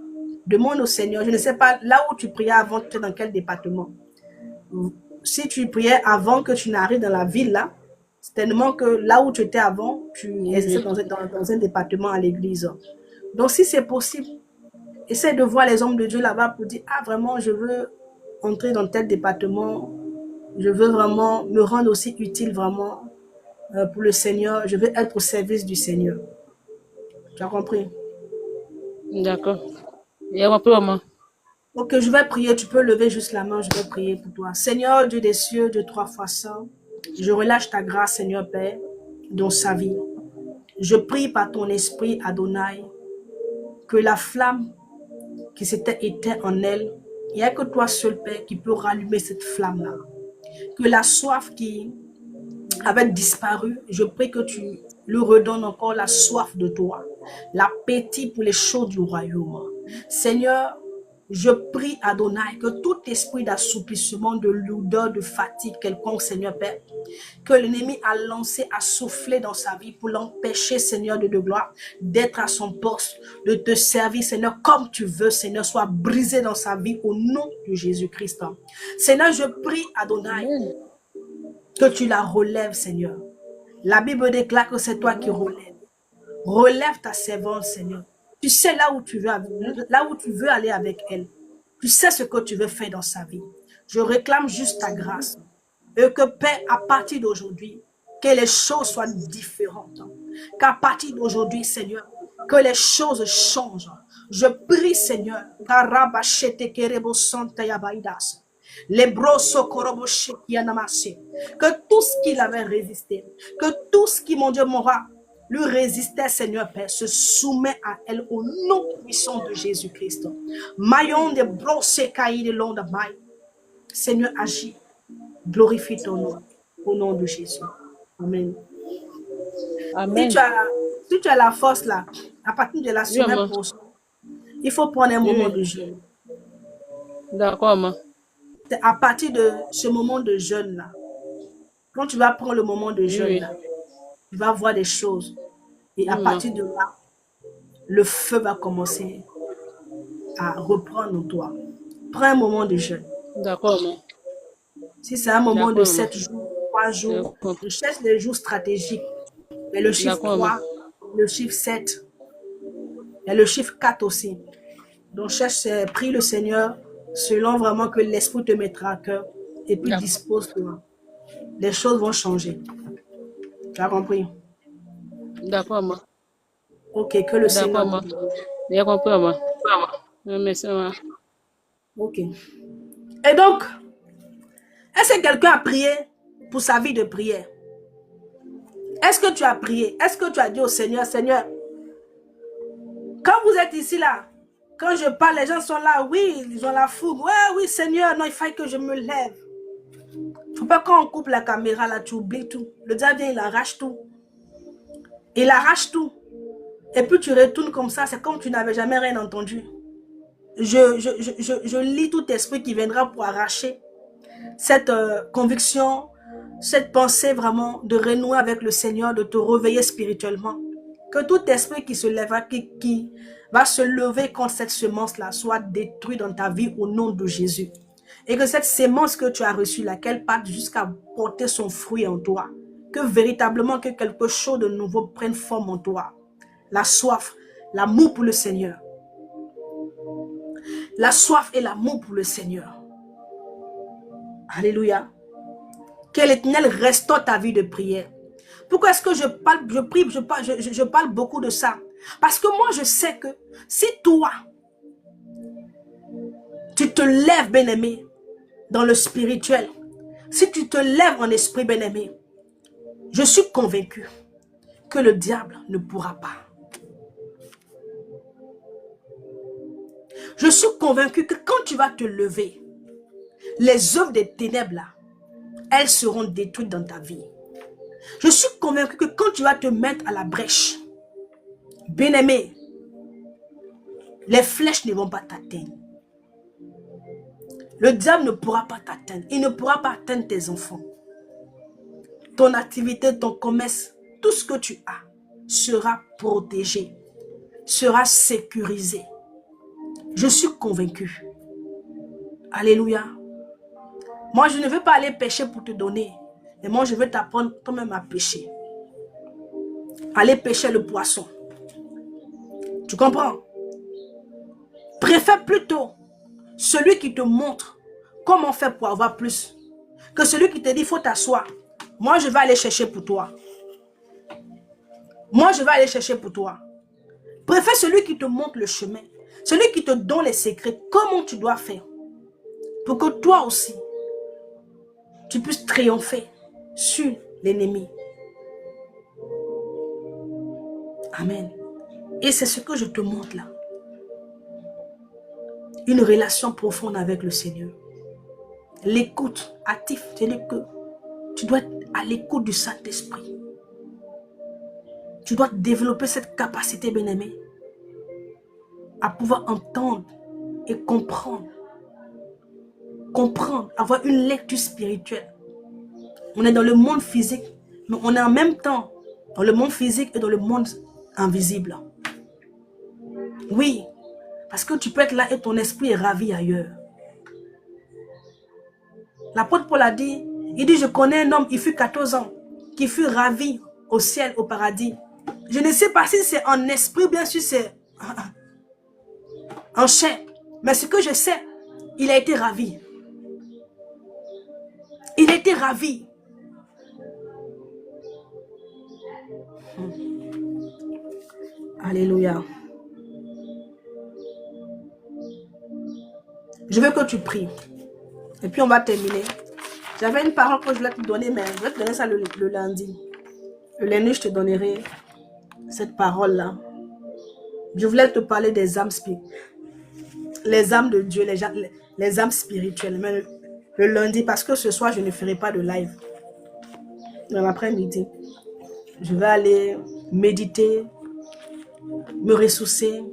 demande au Seigneur. Je ne sais pas, là où tu priais avant, tu es dans quel département? Si tu priais avant que tu n'arrives dans la ville là, c'est tellement que là où tu étais avant, tu exerçais Oui. dans un département à l'église. Donc si c'est possible, essaie de voir les hommes de Dieu là-bas pour dire, ah vraiment, je veux entrer dans tel département, je veux vraiment me rendre aussi utile vraiment pour le Seigneur, je veux être au service du Seigneur. Tu as compris? D'accord. Il y a un peu, maman. Ok, je vais prier, tu peux lever juste la main, je vais prier pour toi. Seigneur, Dieu des cieux, Dieu trois fois saint, je relâche ta grâce, Seigneur Père, dans sa vie. Je prie par ton esprit, Adonai, que la flamme qui s'était éteinte en elle, il n'y a que toi seul, Père, qui peut rallumer cette flamme-là. Que la soif qui avait disparu, je prie que tu lui redonnes encore la soif de toi, l'appétit pour les choses du royaume. Seigneur, je prie, Adonai, que tout esprit d'assoupissement, de lourdeur, de fatigue quelconque, Seigneur Père, que l'ennemi a lancé, a soufflé dans sa vie pour l'empêcher, Seigneur de gloire, d'être à son poste, de te servir, Seigneur, comme tu veux, Seigneur, soit brisé dans sa vie au nom de Jésus-Christ. Seigneur, je prie, Adonai, Amen. que tu la relèves, Seigneur. La Bible déclare que c'est toi qui Amen. relèves. Relève ta servante, Seigneur. Tu sais là où tu veux aller avec elle. Tu sais ce que tu veux faire dans sa vie. Je réclame juste ta grâce. Et que, Père, à partir d'aujourd'hui, que les choses soient différentes. Qu'à partir d'aujourd'hui, Seigneur, que les choses changent. Je prie, Seigneur, Karabashete Kerebo Santa Yabaidas, Lebroso Korobo Shekianamase, que tout ce qu'il avait résisté, que tout ce qui, mon Dieu, m'aura lui résistait, Seigneur Père, se soumet à elle au nom puissant de Jésus-Christ. Mayon de Brose Kaï de Londe Maï. Seigneur, agis, glorifie ton nom, au nom de Jésus. Amen. Si tu Amen. as, si tu as la force là, à partir de la Oui, semaine maman. prochaine, il faut prendre un Oui, moment oui. de jeûne. D'accord, maman. C'est à partir de ce moment de jeûne là, quand tu vas prendre le moment de Oui, jeûne oui. là, tu vas voir des choses. Et Oui, à maman. partir de là, le feu va commencer à reprendre en toi. Prends un moment de jeûne. D'accord, maman. Si c'est un moment de D'accord, maman. 7 jours, 3 J'ai jours, je compris. cherche les jours stratégiques. Il y a le chiffre D'accord, maman. 3, le chiffre 7, il y a le chiffre 4 aussi. Donc cherche, prie le Seigneur selon vraiment que l'Esprit te mettra à cœur et puis D'accord. dispose-toi. Les choses vont changer. Tu as compris? D'accord, maman. Ok, que le D'accord, Seigneur te maman. bénisse. J'ai compris, maman. Merci, maman. Ok. Et donc, est-ce que quelqu'un a prié pour sa vie de prière? Est-ce que tu as prié? Est-ce que tu as dit au Seigneur, Seigneur, quand vous êtes ici là, quand je parle, les gens sont là, oui, ils ont la fougue. Ouais, oui, Seigneur, non, il faut que je me lève. Il ne faut pas quand on coupe la caméra là, tu oublies tout. Le diable vient, il arrache tout. Il arrache tout. Et puis tu retournes comme ça, c'est comme tu n'avais jamais rien entendu. Je lis tout esprit qui viendra pour arracher cette conviction, cette pensée vraiment de renouer avec le Seigneur, de te réveiller spirituellement. Que tout esprit qui se lèvera, qui va se lever contre cette semence-là, soit détruit dans ta vie au nom de Jésus. Et que cette sémence que tu as reçue, laquelle parte jusqu'à porter son fruit en toi. Que véritablement que quelque chose de nouveau prenne forme en toi. La soif, l'amour pour le Seigneur. La soif et l'amour pour le Seigneur. Alléluia. Que l'Éternel restaure ta vie de prière. Pourquoi est-ce que je parle, je prie, je parle beaucoup de ça? Parce que moi, je sais que si toi, tu te lèves, bien-aimé, dans le spirituel, si tu te lèves en esprit, bien-aimé, je suis convaincu que le diable ne pourra pas. Je suis convaincu que quand tu vas te lever, les œuvres des ténèbres, là, elles seront détruites dans ta vie. Je suis convaincu que quand tu vas te mettre à la brèche, bien-aimé, les flèches ne vont pas t'atteindre. Le diable ne pourra pas t'atteindre. Il ne pourra pas atteindre tes enfants. Ton activité, ton commerce, tout ce que tu as sera protégé, sera sécurisé. Je suis convaincu. Alléluia. Moi, je ne veux pas aller pêcher pour te donner. Mais moi, je veux t'apprendre toi-même à pêcher. Aller pêcher le poisson. Tu comprends? Préfère plutôt celui qui te montre comment faire pour avoir plus que celui qui te dit, il faut t'asseoir. Moi, je vais aller chercher pour toi. Moi, je vais aller chercher pour toi. Préfère celui qui te montre le chemin. Celui qui te donne les secrets. Comment tu dois faire. Pour que toi aussi, tu puisses triompher sur l'ennemi. Amen. Et c'est ce que je te montre là. Une relation profonde avec le Seigneur. L'écoute active. C'est-à-dire que tu dois être à l'écoute du Saint-Esprit. Tu dois développer cette capacité, bien-aimé, à pouvoir entendre et comprendre. Comprendre, avoir une lecture spirituelle. On est dans le monde physique, mais on est en même temps dans le monde physique et dans le monde invisible. Oui, parce que tu peux être là et ton esprit est ravi ailleurs. L'apôtre Paul a dit, il dit, je connais un homme, il fut 14 ans, qui fut ravi au ciel, au paradis. Je ne sais pas si c'est en esprit ou bien si c'est en chair. Mais ce que je sais, il a été ravi. Il a été ravi. Alléluia. Je veux que tu pries. Et puis on va terminer. J'avais une parole que je voulais te donner, mais je vais te donner ça le lundi. Le lundi, je te donnerai cette parole-là. Je voulais te parler des âmes spirituelles. Les âmes de Dieu, les âmes spirituelles. Mais le lundi, parce que ce soir, je ne ferai pas de live. Dans l'après-midi, je vais aller méditer, me ressourcer.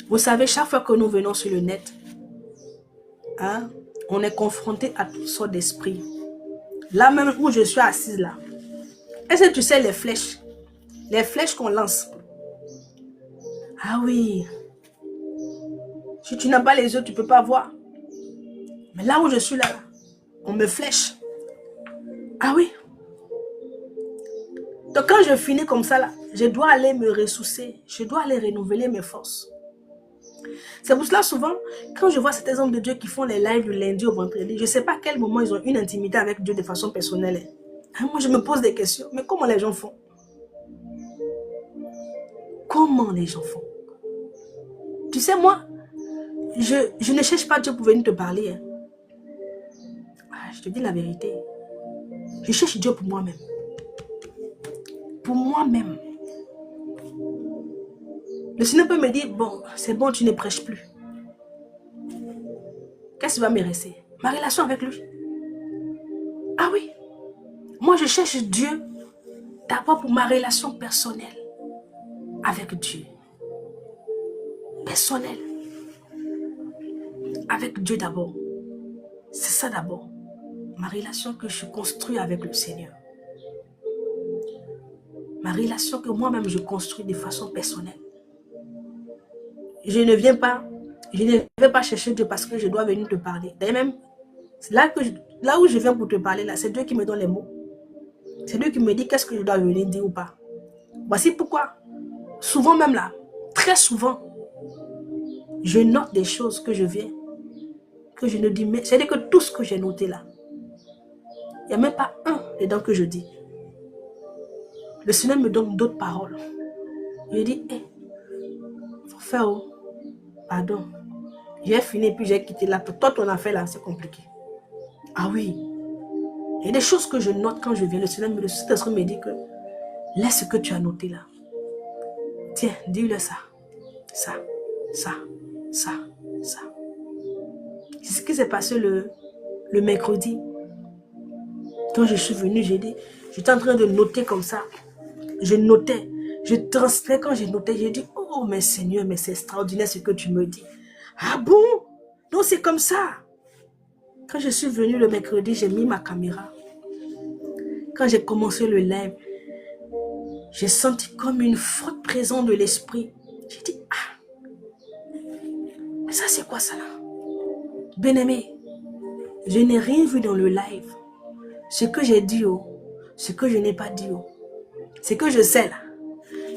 Vous savez, chaque fois que nous venons sur le net, hein, on est confronté à toutes sortes d'esprits. Là même où je suis assise là. Est-ce que tu sais les flèches qu'on lance? Ah oui. Si tu n'as pas les yeux, tu ne peux pas voir. Mais là où je suis là, on me flèche. Ah oui. Donc quand je finis comme ça là, je dois aller me ressourcer. Je dois aller renouveler mes forces. C'est pour cela souvent, quand je vois certains hommes de Dieu qui font les lives du lundi au vendredi, je ne sais pas à quel moment ils ont une intimité avec Dieu de façon personnelle. Moi je me pose des questions. Mais comment les gens font? Comment les gens font? Tu sais, moi, je ne cherche pas Dieu pour venir te parler. Je te dis la vérité. Je cherche Dieu pour moi-même. Pour moi-même. Le Seigneur peut me dire, bon, c'est bon, tu ne prêches plus. Qu'est-ce qui va me rester? Ma relation avec lui. Ah oui. Moi, je cherche Dieu d'abord pour ma relation personnelle avec Dieu. Personnelle. Avec Dieu d'abord. C'est ça d'abord. Ma relation que je construis avec le Seigneur. Ma relation que moi-même je construis de façon personnelle. Je ne vais pas chercher Dieu parce que je dois venir te parler. D'ailleurs même, là où je viens pour te parler, là, c'est Dieu qui me donne les mots. C'est Dieu qui me dit qu'est-ce que je dois venir dire ou pas. Voici pourquoi, souvent même là, très souvent, je note des choses que je viens, que je ne dis mais c'est-à-dire que tout ce que j'ai noté là, il n'y a même pas un dedans que je dis. Le Seigneur me donne d'autres paroles. Je dis, faut faire, pardon. J'ai fini puis j'ai quitté là. Toi, ton affaire là, c'est compliqué. Ah oui. Il y a des choses que je note quand je viens. Le Seigneur me dit que laisse ce que tu as noté là. Tiens, dis-le ça. Ça, ça, ça, ça. C'est ce qui s'est passé le mercredi. Quand je suis venue, j'ai dit, j'étais en train de noter comme ça. Je notais, je transmets quand j'ai noté, j'ai dit, oh mais Seigneur, mais c'est extraordinaire ce que tu me dis. Ah bon? Donc c'est comme ça. Quand je suis venue le mercredi, j'ai mis ma caméra. Quand j'ai commencé le live, j'ai senti comme une forte présence de l'esprit. J'ai dit, mais ça c'est quoi ça là? Bien-aimé, je n'ai rien vu dans le live. Ce que j'ai dit, ce que je n'ai pas dit, ce que je sais là,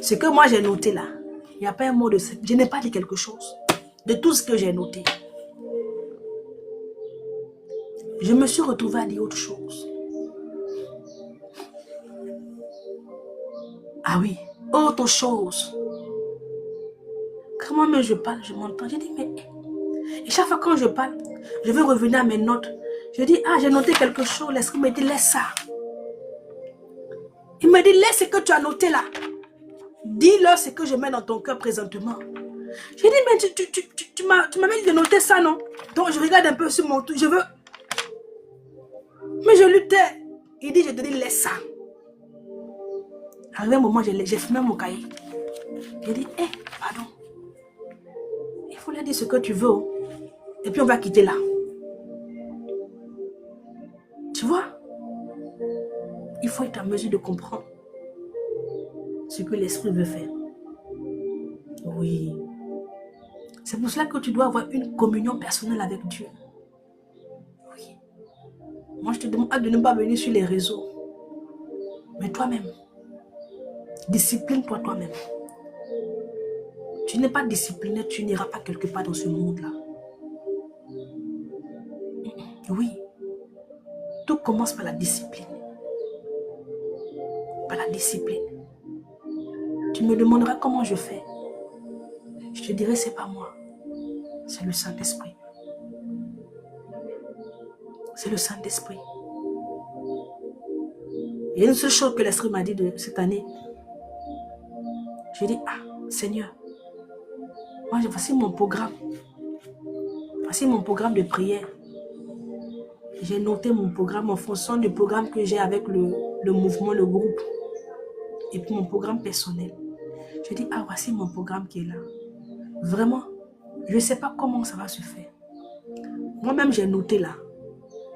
ce que moi j'ai noté là, il n'y a pas un mot de ça. Je n'ai pas dit quelque chose de tout ce que j'ai noté. Je me suis retrouvée à dire autre chose. Ah oui, autre chose. Quand moi-même je parle, je m'entends, je dis mais... Et chaque fois quand je parle, je vais revenir à mes notes. Je dis, j'ai noté quelque chose. L'esprit me dit, laisse ça. Il me dit, laisse ce que tu as noté là. Dis-leur ce que je mets dans ton cœur présentement. J'ai dit, mais tu m'as dit de noter ça, non? Donc je regarde un peu sur mon truc, je veux... Mais je luttais. Il dit, je te dis, laisse ça. Arrivé un moment, j'ai fumé mon cahier. J'ai dit, pardon. Il faut leur dire ce que tu veux. Et puis on va quitter là. Tu vois? Il faut être en mesure de comprendre ce que l'esprit veut faire. Oui. C'est pour cela que tu dois avoir une communion personnelle avec Dieu. Oui. Moi, je te demande de ne pas venir sur les réseaux. Mais toi-même, discipline-toi toi-même. Tu n'es pas discipliné, tu n'iras pas quelque part dans ce monde-là. Oui. Tout commence par la discipline. Par la discipline. Tu me demanderas comment je fais. Je te dirai, c'est pas moi. C'est le Saint-Esprit. C'est le Saint-Esprit. Il y a une seule chose que l'Esprit m'a dit de cette année. J'ai dit, ah, Seigneur, moi, voici mon programme. Voici mon programme de prière. J'ai noté mon programme en fonction du programme que j'ai avec le mouvement, le groupe. Et puis mon programme personnel. Je dis, ah, voici mon programme qui est là. Vraiment, je ne sais pas comment ça va se faire. Moi-même, j'ai noté là.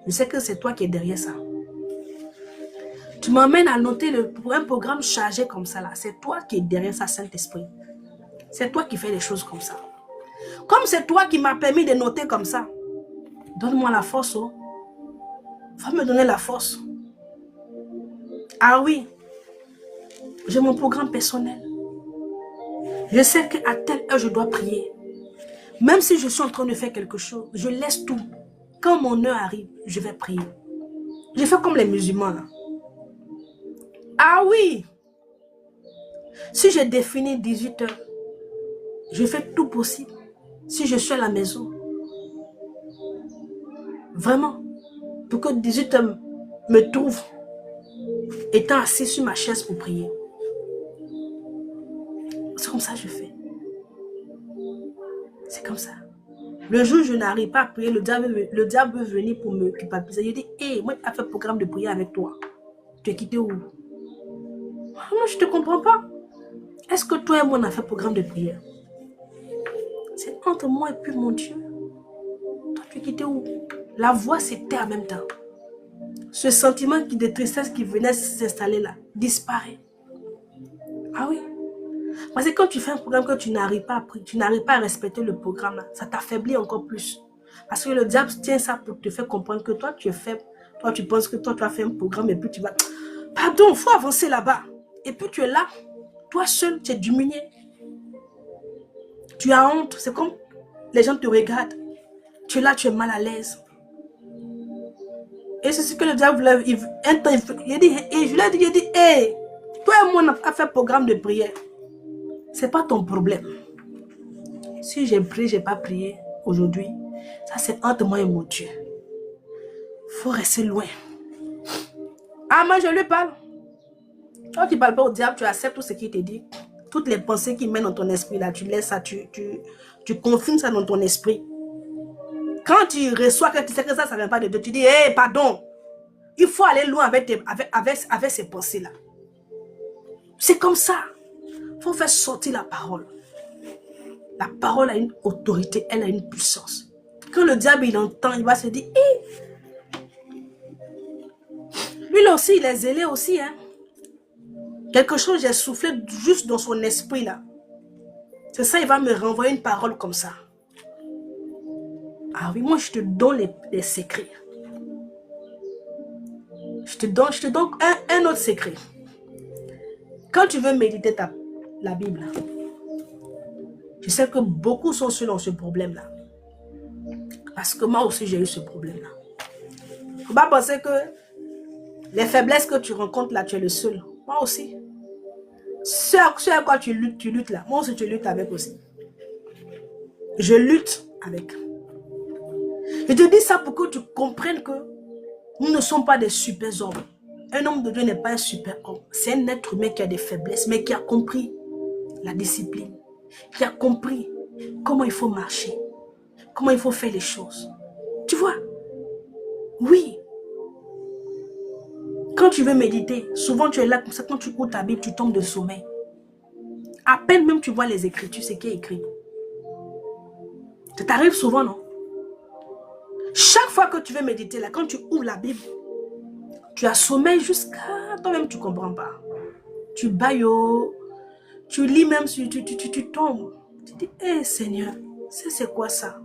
Je sais que c'est toi qui es derrière ça. Tu m'emmènes à noter un programme chargé comme ça là. C'est toi qui es derrière ça, Saint-Esprit. C'est toi qui fais les choses comme ça. Comme c'est toi qui m'as permis de noter comme ça, donne-moi la force. Oh. Va me donner la force. Ah oui, j'ai mon programme personnel. Je sais qu'à telle heure, je dois prier. Même si je suis en train de faire quelque chose, je laisse tout. Quand mon heure arrive, je vais prier. Je fais comme les musulmans là. Ah oui, si j'ai défini 18 heures, je fais tout possible. Si je suis à la maison, vraiment, pour que 18 heures me trouve étant assis sur ma chaise pour prier. C'est comme ça que je fais. C'est comme ça. Le jour où je n'arrive pas à prier, le diable veut venir pour me culpabiliser. Il dit, hé, moi, j'ai fait un programme de prière avec toi. Tu es quitté où? Moi, je ne te comprends pas. Est-ce que toi et moi, on a fait un programme de prière? C'est entre moi et puis mon Dieu. Toi, tu es quitté où? La voix s'était en même temps. Ce sentiment de tristesse qui venait s'installer là, disparaît. Ah oui. Parce que quand tu fais un programme que tu n'arrives pas à prier, tu n'arrives pas à respecter le programme là, ça t'affaiblit encore plus. Parce que le diable tient ça pour te faire comprendre que toi, tu es faible. Toi, tu penses que toi, tu as fait un programme et puis tu vas... Pardon, il faut avancer là-bas. Et puis tu es là, toi seul, tu es diminué. Tu as honte, c'est comme les gens te regardent. Tu es là, tu es mal à l'aise. Et c'est ce que le diable voulait. Un temps, il dit, et je lui ai dit, hey, toi et moi, on a fait un programme de prière. Ce n'est pas ton problème. Si j'ai prié, je n'ai pas prié aujourd'hui, ça c'est entre moi et mon Dieu. Il faut rester loin. Ah, moi je lui parle. Quand tu ne parles pas au diable, tu acceptes tout ce qu'il te dit. Toutes les pensées qui mènent dans ton esprit, là, tu laisses ça, tu confirmes ça dans ton esprit. Quand tu reçois que tu sais que ça ne vient pas de Dieu, tu dis, hé, pardon. Il faut aller loin avec ces pensées-là. C'est comme ça. Il faut faire sortir la parole. La parole a une autorité, elle a une puissance. Quand le diable il entend, il va se dire, hé. Lui là aussi, il est zélé aussi. Hein. Quelque chose, j'ai soufflé juste dans son esprit là. C'est ça, il va me renvoyer une parole comme ça. Ah oui, moi je te donne les secrets. Je te donne un autre secret. Quand tu veux méditer la Bible, je sais que beaucoup sont dans ce problème-là. Parce que moi aussi, j'ai eu ce problème-là. Il ne faut pas penser que les faiblesses que tu rencontres là, tu es le seul. Moi aussi. Ce à quoi tu luttes là. Moi aussi, tu luttes avec aussi. Je lutte avec. Je te dis ça pour que tu comprennes que nous ne sommes pas des super hommes. Un homme de Dieu n'est pas un super homme. C'est un être humain qui a des faiblesses, mais qui a compris la discipline. Qui a compris comment il faut marcher. Comment il faut faire les choses. Tu vois? Oui. Quand tu veux méditer, souvent tu es là comme ça. Quand tu ouvres ta Bible, tu tombes de sommeil. À peine même tu vois les Écritures, c'est qui est écrit. Ça t'arrive souvent, non? Chaque fois que tu veux méditer, là, quand tu ouvres la Bible, tu as sommeil jusqu'à... Toi-même, tu ne comprends pas. Tu bailles, tu lis même, tu tombes. Tu dis, hé Seigneur, c'est quoi ça?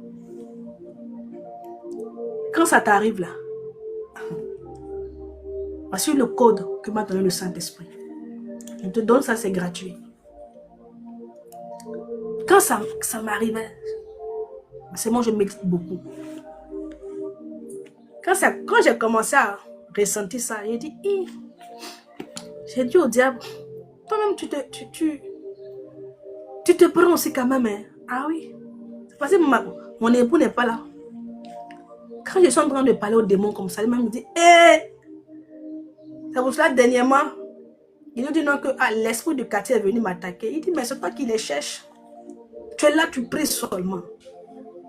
Quand ça t'arrive là, voici le code que m'a donné le Saint-Esprit. Je te donne ça, c'est gratuit. Quand ça m'arrivait, c'est moi je médite beaucoup. Quand j'ai commencé à ressentir ça, j'ai dit, j'ai dit au diable, toi-même tu te prends aussi quand même. Hein? Ah oui. C'est parce que Mon époux n'est pas là. Quand je suis en train de parler au démon comme ça, il me dit, hé, c'est pour cela dernièrement, il nous dit non que l'esprit du quartier est venu m'attaquer. Il dit, mais c'est toi qui les cherches. Tu es là, tu pries seulement.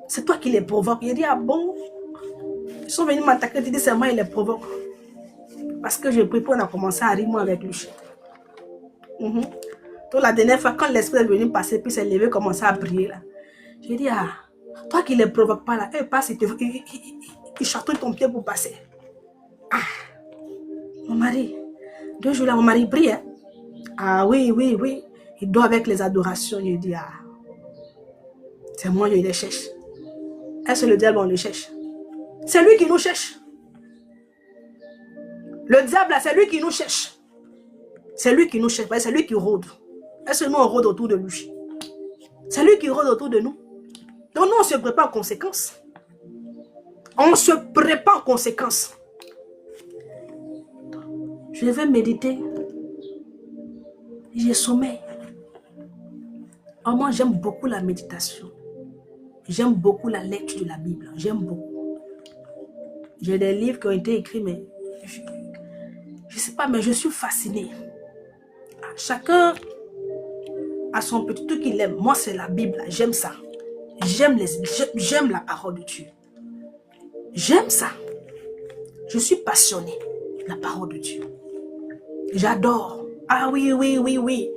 C'est toi qui les provoques. Il dit, ah bon? Ils sont venus m'attaquer, tu dis, c'est moi qui les provoque. Parce que je prie, puis on a commencé à rire moi avec lui. Donc la dernière fois, quand l'esprit est venu passer, puis s'est levé, commencé à prier là. J'ai dit, ah, toi qui les provoques pas là, eux passent, ils chatouillent ton pied pour passer. Ah, mon mari, 2 jours là, mon mari prie. Hein? Ah oui, oui, oui. Il doit avec les adorations. Je dis, ah, c'est moi, je les cherche. Est-ce que le diable, on le cherche? C'est lui qui nous cherche. Le diable là, c'est lui qui nous cherche. C'est lui qui nous cherche, c'est lui qui rôde. Est-ce que nous, on rôde autour de lui? C'est lui qui rôde autour de nous. Donc nous, on se prépare en conséquence. On se prépare en conséquence. Je vais méditer. J'ai sommeil. Moi, j'aime beaucoup la méditation. J'aime beaucoup la lecture de la Bible. J'aime beaucoup. J'ai des livres qui ont été écrits, mais je ne sais pas, mais je suis fascinée. Chacun a son petit truc qu'il aime. Moi, c'est la Bible. J'aime ça. J'aime la parole de Dieu. J'aime ça. Je suis passionnée de la parole de Dieu. J'adore. Ah oui, oui, oui, oui.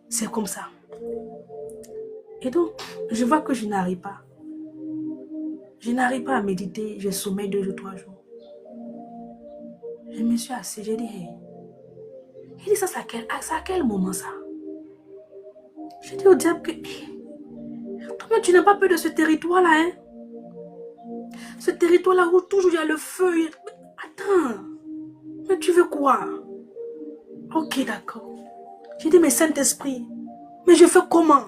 C'est comme ça. Et donc, je vois que je n'arrive pas. Je n'arrive pas à méditer. Je sommeille 2 ou 3 jours. Je me suis assise. J'ai dit, hey. Il dit ça, c'est à quel moment ça? J'ai dit au diable que, hey, toi, tu n'as pas peur de ce territoire-là, hein? Ce territoire-là où toujours il y a le feu. Attends, mais tu veux quoi? Ok, d'accord. J'ai dit, mais Saint-Esprit, mais je fais comment?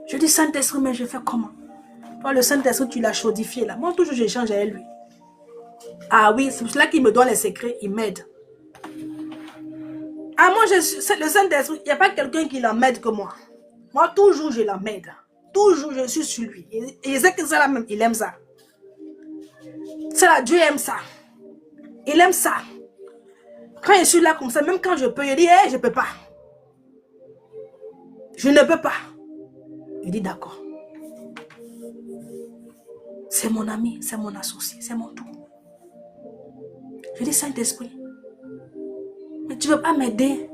Je dis, Saint-Esprit, mais je fais comment? Toi, le Saint-Esprit, tu l'as chaudifié là. Moi, toujours, j'échange avec lui. Ah oui, c'est pour cela qu'il me donne les secrets, il m'aide. Ah, moi, le Saint-Esprit, il n'y a pas quelqu'un qui m'aide que moi. Moi, toujours, je l'aide. Toujours, je suis sur lui. Et je sais que c'est là même, il aime ça. C'est là, Dieu aime ça. Il aime ça. Quand je suis là comme ça, même quand je peux, je dis, hey, je ne peux pas. Je ne peux pas. Il dit, d'accord. C'est mon ami, c'est mon associé, c'est mon tout. Je dis, Saint-Esprit, mais tu ne veux pas m'aider?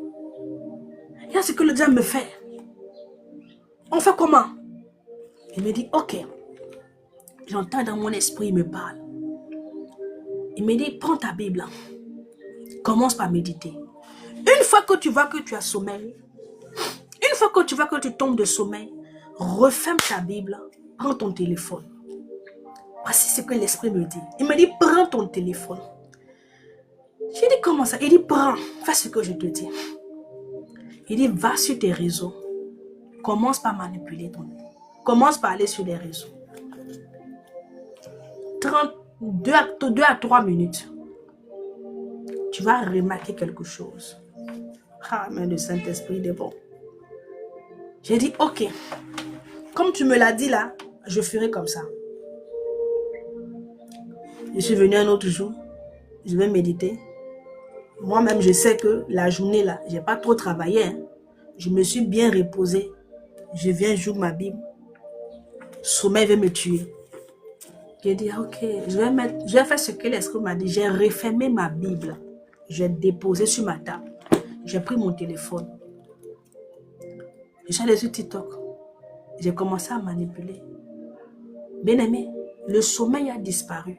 Il y a ce que le diable me fait. On fait comment? Il me dit, ok. J'entends dans mon esprit, il me parle. Il me dit, prends ta Bible. Commence par méditer. Une fois que tu vois que tu as sommeil, une fois que tu vois que tu tombes de sommeil, referme ta Bible, prends ton téléphone. Voici ce que l'esprit me dit. Il me dit, prends ton téléphone. J'ai dit, comment ça? Il dit, prends, fais ce que je te dis. Il dit, va sur tes réseaux. Commence par manipuler ton... Commence par aller sur les réseaux. 2 à 3 minutes. Tu vas remarquer quelque chose. Ah, mais le Saint-Esprit, il est bon. J'ai dit, ok. Comme tu me l'as dit là, je ferai comme ça. Je suis venu un autre jour. Je vais méditer. Moi-même, je sais que la journée là, je n'ai pas trop travaillé. Hein. Je me suis bien reposée. Je viens jouer ma Bible. Sommeil va me tuer. J'ai dit, ok, je vais faire ce que l'esprit m'a dit. J'ai refermé ma Bible. J'ai déposé sur ma table. J'ai pris mon téléphone. Je suis allé sur TikTok. J'ai commencé à manipuler. Bien aimé, le sommeil a disparu.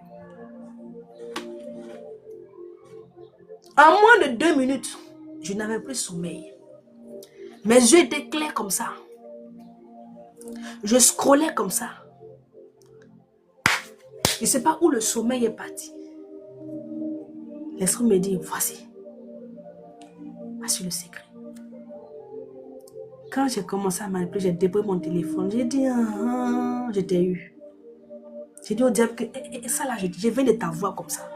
En moins de 2 minutes, je n'avais plus sommeil. Mes yeux étaient clairs comme ça. Je scrollais comme ça. Je ne sais pas où le sommeil est parti. L'esprit me dit, voici le secret. Quand j'ai commencé à manipuler, j'ai déposé mon téléphone. J'ai dit, je t'ai eu. J'ai dit au diable que ça là, je viens de t'avoir comme ça.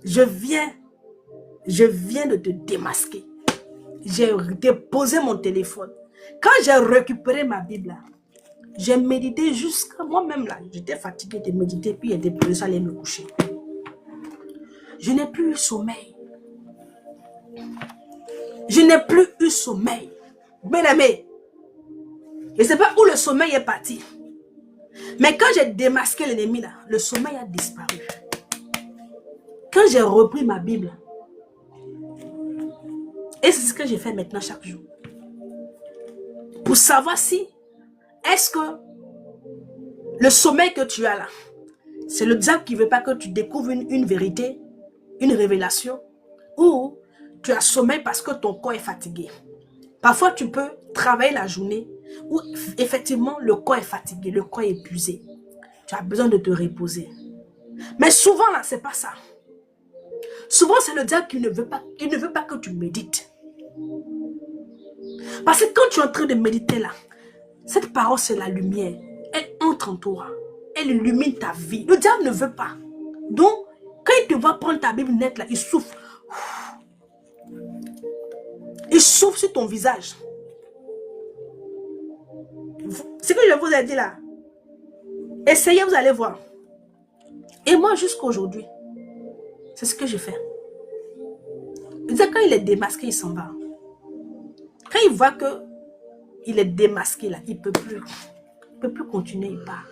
Je viens de te démasquer. j'ai déposé mon téléphone. Quand j'ai récupéré ma Bible, là, j'ai médité jusqu'à moi-même là. J'étais fatiguée de méditer, puis j'ai déposé ça, aller me coucher. Je n'ai plus eu sommeil. Je n'ai plus eu sommeil. Bien aimé, je ne sais pas où le sommeil est parti. Mais quand j'ai démasqué l'ennemi là, le sommeil a disparu. Quand j'ai repris ma Bible, et c'est ce que j'ai fait maintenant chaque jour, pour savoir si, est-ce que le sommeil que tu as là, c'est le diable qui ne veut pas que tu découvres une vérité, une révélation, ou tu as sommeil parce que ton corps est fatigué. Parfois, tu peux travailler la journée où effectivement le corps est fatigué, le corps est épuisé. Tu as besoin de te reposer. Mais souvent, là, ce n'est pas ça. Souvent, c'est le diable qui ne veut pas que tu médites. Parce que quand tu es en train de méditer là, cette parole, c'est la lumière. Elle entre en toi. Elle illumine ta vie. Le diable ne veut pas. Donc, quand il te voit prendre ta Bible nette là, il souffle. Il souffle sur ton visage. Ce que je vous ai dit là, essayez, vous allez voir. Et moi, jusqu'à aujourd'hui, c'est ce que je fais. Quand il est démasqué, il s'en va. Quand il voit que il est démasqué là, il ne peut plus continuer, il part.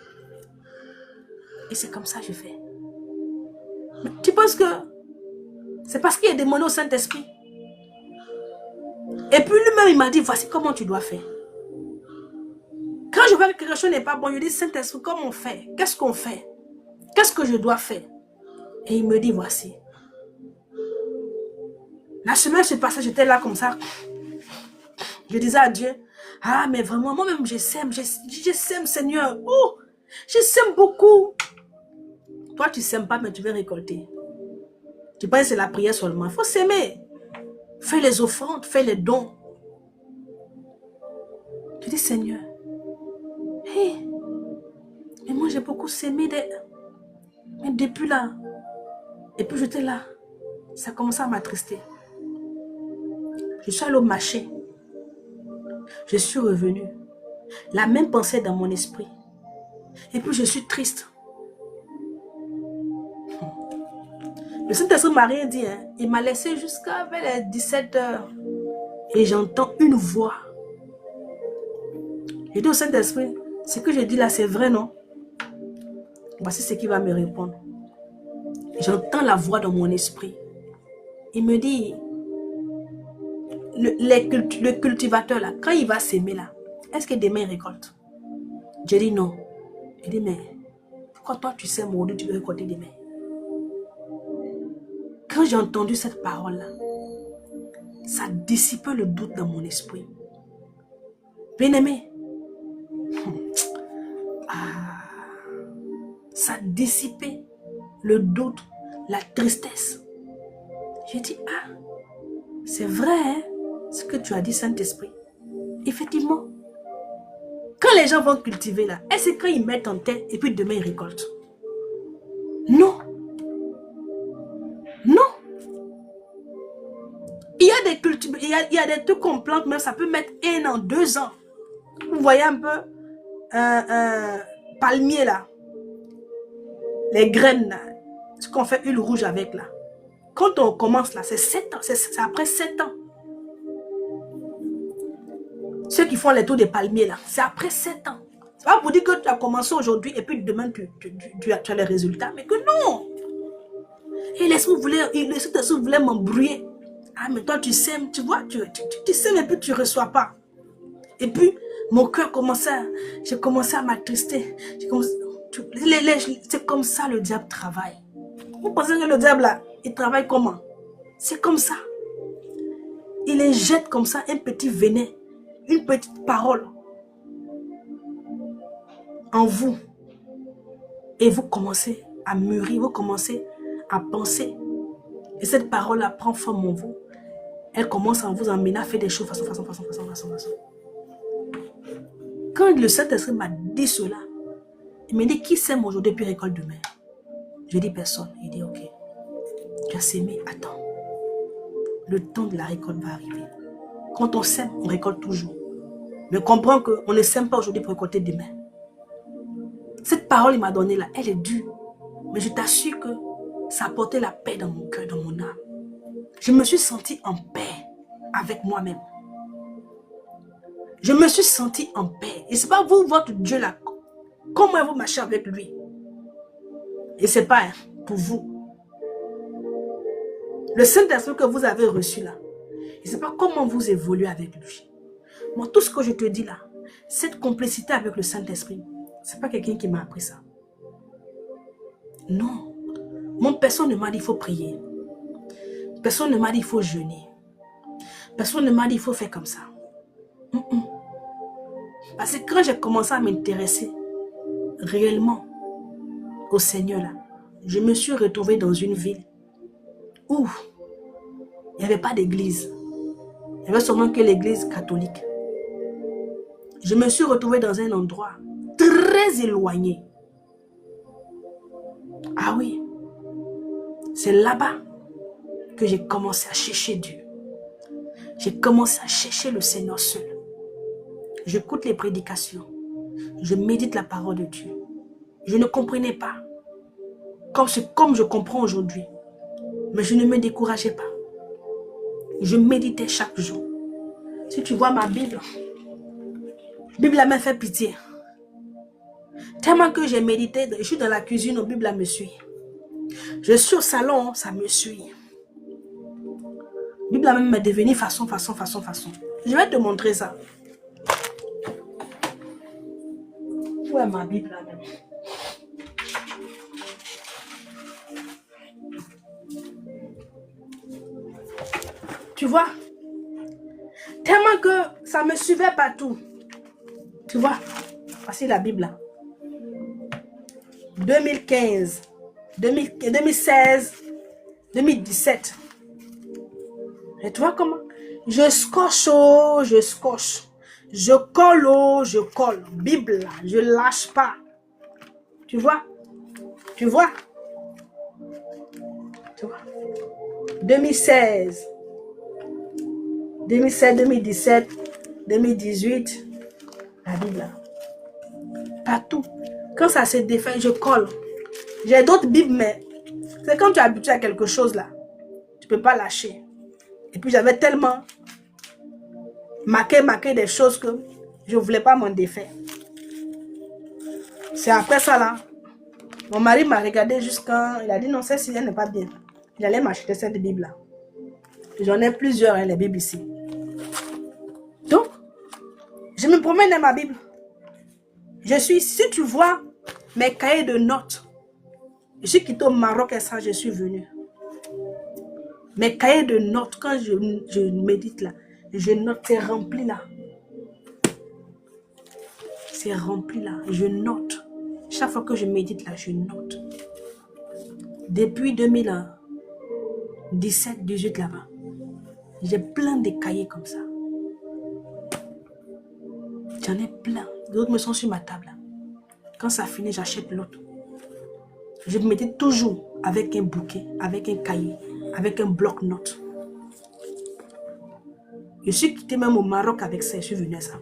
Et c'est comme ça que je fais. Mais tu penses que c'est parce qu'il est demandé au Saint-Esprit? Et puis lui-même, il m'a dit, voici comment tu dois faire. Quand je vois que quelque chose n'est pas bon, je dis, Saint-Esprit, comment on fait? Qu'est-ce qu'on fait? Qu'est-ce que je dois faire? Et il me dit, voici. La semaine se passée, j'étais là comme ça. Je disais à Dieu, ah, mais vraiment, moi-même, je sème, Seigneur. Oh, je sème beaucoup. Toi, tu ne sèmes pas, mais tu veux récolter. Tu penses que c'est la prière seulement. Il faut s'aimer. Fais les offrandes, fais les dons. Tu dis, Seigneur, hey, mais moi, j'ai beaucoup s'aimé. Mais depuis là, et puis j'étais là, ça commençait à m'attrister. Je suis allée au marché. Je suis revenue. La même pensée dans mon esprit. Et puis je suis triste. Le Saint-Esprit m'a rien dit. Hein. Il m'a laissé jusqu'à vers les 17h. Et j'entends une voix. J'ai dit au Saint-Esprit, ce que je dis là, c'est vrai, non? Voici ce qu'il va me répondre. J'entends la voix dans mon esprit. Il me dit, le cultivateur là, quand il va s'aimer là, est-ce que demain il récolte? J'ai dit non. Il dit, mais pourquoi toi tu sèmes aujourd'hui, tu veux récolter demain? Quand j'ai entendu cette parole là, ça dissipait le doute dans mon esprit. Bien-aimé, ça dissipait le doute, la tristesse. J'ai dit, ah, c'est vrai, hein, ce que tu as dit, Saint-Esprit. Effectivement, quand les gens vont cultiver là, est-ce que quand ils mettent en terre et puis demain ils récoltent? Non. Non. Il y a des trucs qu'on plante, mais ça peut mettre 1 an, 2 ans. Vous voyez un peu un palmier là. Les graines là. Ce qu'on fait huile rouge avec là. Quand on commence là, c'est 7 ans. C'est après 7 ans. Ceux qui font les tours des palmiers là, c'est après 7 ans. C'est pas pour dire que tu as commencé aujourd'hui et puis demain tu as les résultats. Mais que non. Et l'esprit voulait m'embrouiller. Ah mais toi tu sèmes, tu vois, tu sèmes et puis tu ne reçois pas. Et puis mon cœur j'ai commencé à m'attrister. C'est comme ça le diable travaille. Vous pensez que le diable là, il travaille comment? C'est comme ça. Il injecte comme ça un petit venin, une petite parole en vous. Et vous commencez à mûrir, vous commencez à penser. Et cette parole-là prend forme en vous. Elle commence à vous emmener à faire des choses façon. Quand le Saint-Esprit m'a dit cela, il m'a dit, qui sème aujourd'hui puis récolte demain? Je dis personne. Il dit, ok. Tu as sémé, attends. Le temps de la récolte va arriver. Quand on sème, on récolte toujours. Mais comprends qu'on ne sème pas aujourd'hui pour récolter demain. Cette parole, il m'a donné là, elle est dure. Mais je t'assure que ça a apporté la paix dans mon cœur, dans mon âme. Je me suis sentie en paix avec moi-même. Je me suis sentie en paix. Et c'est pas vous, votre Dieu là. Comment vous marchez avec lui? Et c'est pas pour vous. Le Saint-Esprit que vous avez reçu là. Et c'est pas comment vous évoluez avec lui. Moi, tout ce que je te dis là, cette complicité avec le Saint-Esprit, c'est pas quelqu'un qui m'a appris ça. Non. Mon personne ne m'a dit il faut prier. Personne ne m'a dit il faut jeûner. Personne ne m'a dit il faut faire comme ça. Parce que quand j'ai commencé à m'intéresser réellement au Seigneur là, je me suis retrouvée dans une ville où il n'y avait pas d'église. Il n'y avait seulement que l'église catholique. Je me suis retrouvée dans un endroit très éloigné. Ah oui, c'est là-bas que j'ai commencé à chercher Dieu. J'ai commencé à chercher le Seigneur seul. J'écoute les prédications. Je médite la parole de Dieu. Je ne comprenais pas. Comme je comprends aujourd'hui. Mais je ne me décourageais pas. Je méditais chaque jour. Si tu vois ma Bible, la Bible m'a fait pitié. Tellement que j'ai médité, je suis dans la cuisine, la Bible me suit. Je suis au salon, ça me suit. La Bible même est devenue façon. Je vais te montrer ça. Où est ma Bible là même? Tu vois? Tellement que ça me suivait partout. Tu vois? Voici la Bible là. 2015, 2016, 2017. Et tu vois comment? Je scotche, je scotche. Je colle, je colle. Bible là, je lâche pas. Tu vois? Tu vois? Tu vois? 2016, 2017, 2018. La Bible là. Partout. Quand ça se défait, je colle. J'ai d'autres Bibles, mais c'est quand tu es habitué à quelque chose là, tu ne peux pas lâcher. Et puis j'avais tellement marqué des choses que je ne voulais pas m'en défaire. C'est après ça là, mon mari m'a regardé jusqu'à... Il a dit non, celle-ci n'est pas bien. Il allait m'acheter cette Bible là. J'en ai plusieurs, hein, les Bibles ici. Donc, je me promène dans ma Bible. Si tu vois mes cahiers de notes, je suis quitté au Maroc et ça, je suis venue. Mes cahiers de notes, quand je médite là, je note, c'est rempli là. C'est rempli là, je note. Chaque fois que je médite là, je note. Depuis 2017, 18 là-bas, j'ai plein de cahiers comme ça. J'en ai plein. D'autres me sont sur ma table. Quand ça finit, j'achète l'autre. Je médite toujours avec un bouquet, avec un cahier, avec un bloc-notes. Je suis quitté même au Maroc avec ça, je suis venu à ça.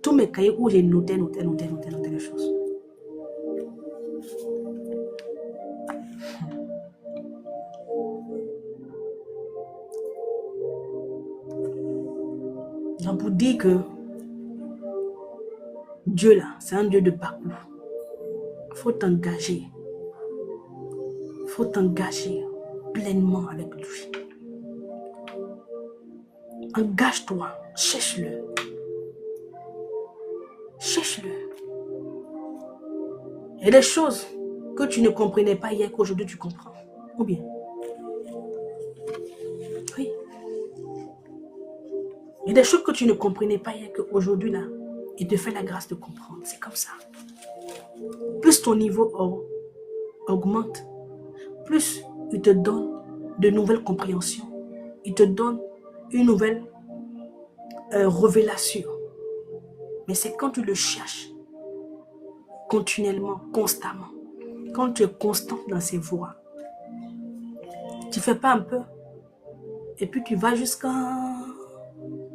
Tous mes cahiers où j'ai noté les choses. Donc pour dire que Dieu là, c'est un Dieu de parcours. Il faut t'engager. Il faut t'engager pleinement avec lui. Engage-toi, cherche-le. Cherche-le. Il y a des choses que tu ne comprenais pas hier qu'aujourd'hui tu comprends. Ou bien? Oui. Il y a des choses que tu ne comprenais pas hier qu'aujourd'hui là, il te fait la grâce de comprendre. C'est comme ça. Plus ton niveau augmente, plus il te donne de nouvelles compréhensions. Il te donne une nouvelle révélation. Mais c'est quand tu le cherches continuellement, constamment. Quand tu es constant dans ses voies. Tu ne fais pas un peu. Et puis tu vas jusqu'à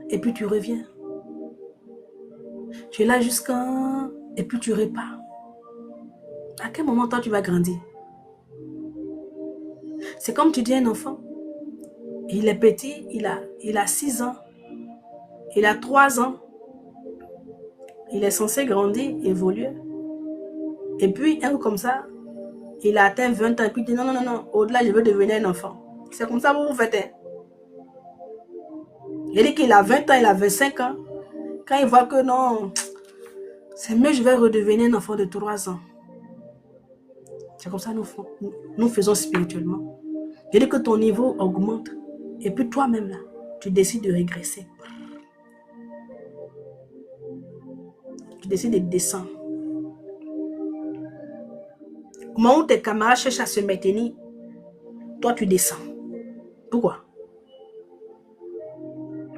et puis tu reviens. Tu es là jusqu'à... et puis tu repars. À quel moment toi tu vas grandir? C'est comme tu dis à un enfant. Il est petit, il a 6 ans. Il a 3 ans. Il est censé grandir, évoluer. Et puis, un comme ça, il a atteint 20 ans. Et puis il dit non, non, non, non. Au-delà, je veux devenir un enfant. C'est comme ça que vous faites. Hein? Il dit qu'il a 20 ans, il a 25 ans. Quand il voit que non, c'est mieux, je vais redevenir un enfant de 3 ans. C'est comme ça que nous faisons spirituellement. Il dit que ton niveau augmente. Et puis toi-même, là, tu décides de régresser. Tu décides de descendre. Au moment où tes camarades cherchent à se maintenir, toi, tu descends. Pourquoi?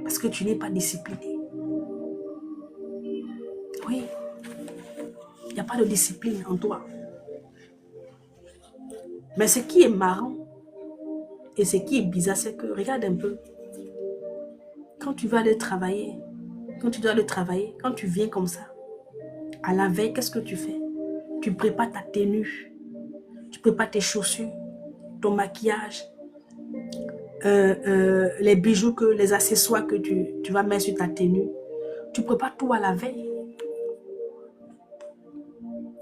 Parce que tu n'es pas discipliné. Oui. Il n'y a pas de discipline en toi. Mais ce qui est marrant et ce qui est bizarre, c'est que, regarde un peu, quand tu vas aller travailler, quand tu dois aller travailler, quand tu viens comme ça, à la veille, qu'est-ce que tu fais? Tu prépares ta tenue, tu prépares tes chaussures, ton maquillage, les bijoux, les accessoires que tu vas mettre sur ta tenue. Tu prépares tout à la veille.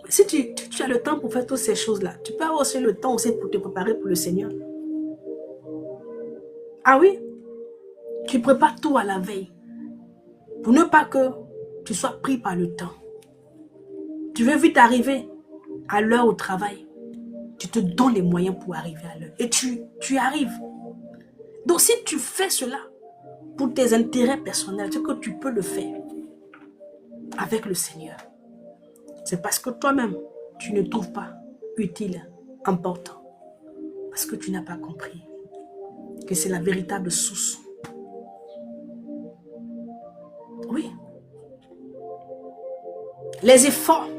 Si tu as le temps pour faire toutes ces choses-là, tu peux avoir aussi le temps aussi pour te préparer pour le Seigneur. Ah oui? Tu prépares tout à la veille. Pour ne pas que tu sois pris par le temps. Tu veux vite arriver à l'heure au travail. Tu te donnes les moyens pour arriver à l'heure. Et tu arrives. Donc si tu fais cela pour tes intérêts personnels, c'est que tu peux le faire avec le Seigneur. C'est parce que toi-même, tu ne trouves pas utile, important. Parce que tu n'as pas compris que c'est la véritable source. Oui. Les efforts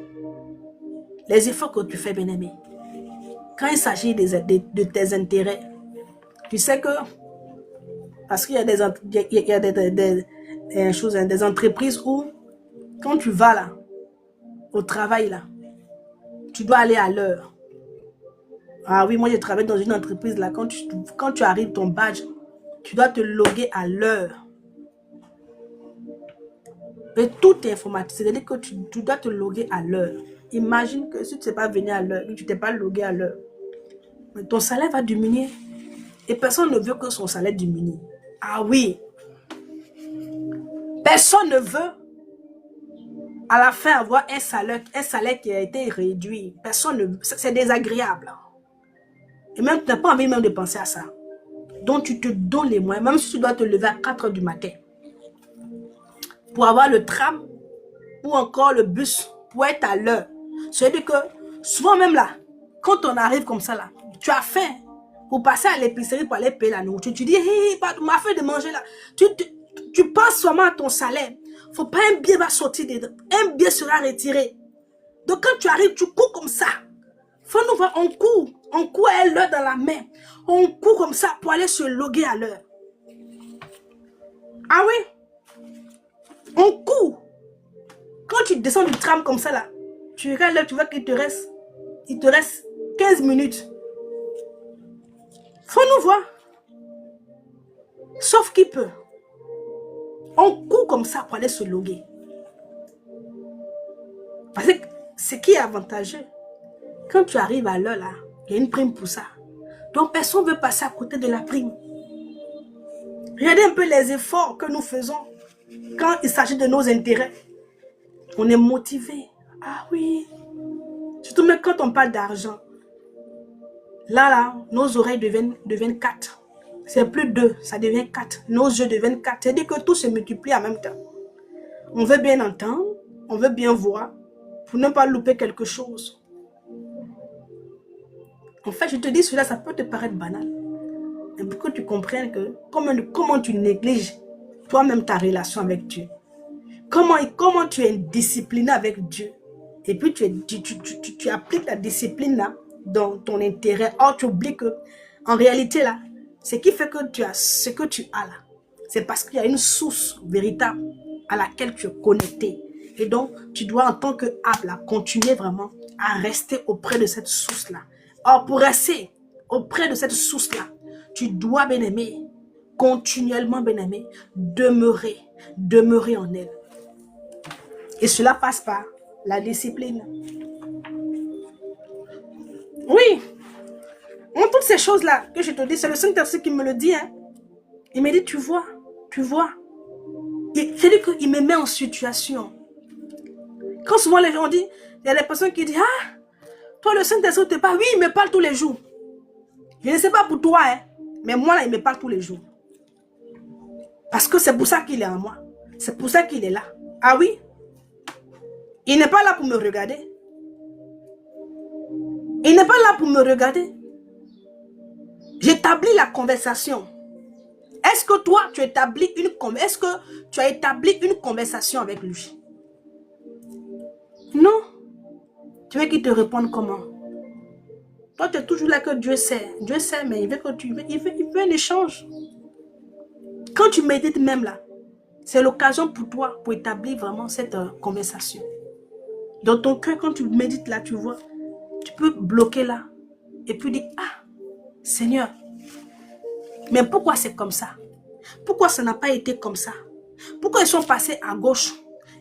que tu fais, bien-aimé, quand il s'agit de tes intérêts, tu sais que, parce qu'il y a des entreprises où, quand tu vas là, au travail là, tu dois aller à l'heure. Ah oui, moi je travaille dans une entreprise là, quand tu arrives ton badge, tu dois te loguer à l'heure. Et tout est informatisé, c'est-à-dire que tu dois te loguer à l'heure. Imagine que si tu ne sais pas venir à l'heure, tu ne t'es pas logué à l'heure, ton salaire va diminuer. Et personne ne veut que son salaire diminue. Ah oui. Personne ne veut à la fin avoir un salaire qui a été réduit. Personne ne veut. C'est désagréable. Et même tu n'as pas envie même de penser à ça. Donc tu te donnes les moyens, même si tu dois te lever à 4 h du matin pour avoir le tram ou encore le bus pour être à l'heure. C'est-à-dire que souvent même là, quand on arrive comme ça là, tu as faim pour passer à l'épicerie pour aller payer la nourriture. Tu dis, hey, tu m'as fait de manger là. Tu penses seulement à ton salaire. Faut pas un billet va sortir dedans. Un billet sera retiré. Donc quand tu arrives, tu cours comme ça. Faut nous voir, on court à l'heure dans la main. On court comme ça pour aller se loguer à l'heure. Ah oui? On court. Quand tu descends du tram comme ça là, tu regardes là, tu vois qu'il te reste 15 minutes. Faut nous voir. Sauf qui peut. On court comme ça pour aller se loguer. Parce que ce qui est avantageux, quand tu arrives à l'heure là, il y a une prime pour ça. Donc personne ne veut passer à côté de la prime. Regardez un peu les efforts que nous faisons quand il s'agit de nos intérêts. On est motivé. Ah oui. Surtout même quand on parle d'argent. Là, nos oreilles deviennent 4. C'est plus 2, ça devient 4. Nos yeux deviennent 4. C'est-à-dire que tout se multiplie en même temps. On veut bien entendre, on veut bien voir, pour ne pas louper quelque chose. En fait, je te dis cela, ça peut te paraître banal. Mais pour que tu comprennes que comment tu négliges toi-même ta relation avec Dieu. Comment tu es indiscipliné avec Dieu. Et puis tu appliques la discipline là dans ton intérêt. Or, tu oublies que en réalité là, ce qui fait que tu as ce que tu as là, c'est parce qu'il y a une source véritable à laquelle tu es connecté. Et donc, tu dois en tant qu'âme, continuer vraiment à rester auprès de cette source-là. Or, pour rester auprès de cette source-là, tu dois, bien-aimé, continuellement, bien-aimé, demeurer en elle. Et cela passe par la discipline. Oui, toutes ces choses-là que je te dis, c'est le Saint-Esprit qui me le dit. Hein. Il me dit, tu vois. C'est-à-dire qu'il me met en situation. Quand souvent les gens disent, il y a des personnes qui disent, ah, toi le Saint-Esprit te parle. Oui, il me parle tous les jours. Je ne sais pas pour toi, hein, mais moi là, il me parle tous les jours. Parce que c'est pour ça qu'il est en moi. C'est pour ça qu'il est là. Ah oui? Il n'est pas là pour me regarder. Il n'est pas là pour me regarder. J'établis la conversation. Est-ce que toi, tu as établi une conversation avec lui? Non. Tu veux qu'il te réponde comment? Toi, tu es toujours là que Dieu sait. Dieu sait, mais il veut un échange. Quand tu médites même là, c'est l'occasion pour toi pour établir vraiment cette conversation. Dans ton cœur, quand tu médites là, tu vois, tu peux bloquer là et puis dire, ah, Seigneur, mais pourquoi c'est comme ça? Pourquoi ça n'a pas été comme ça? Pourquoi ils sont passés à gauche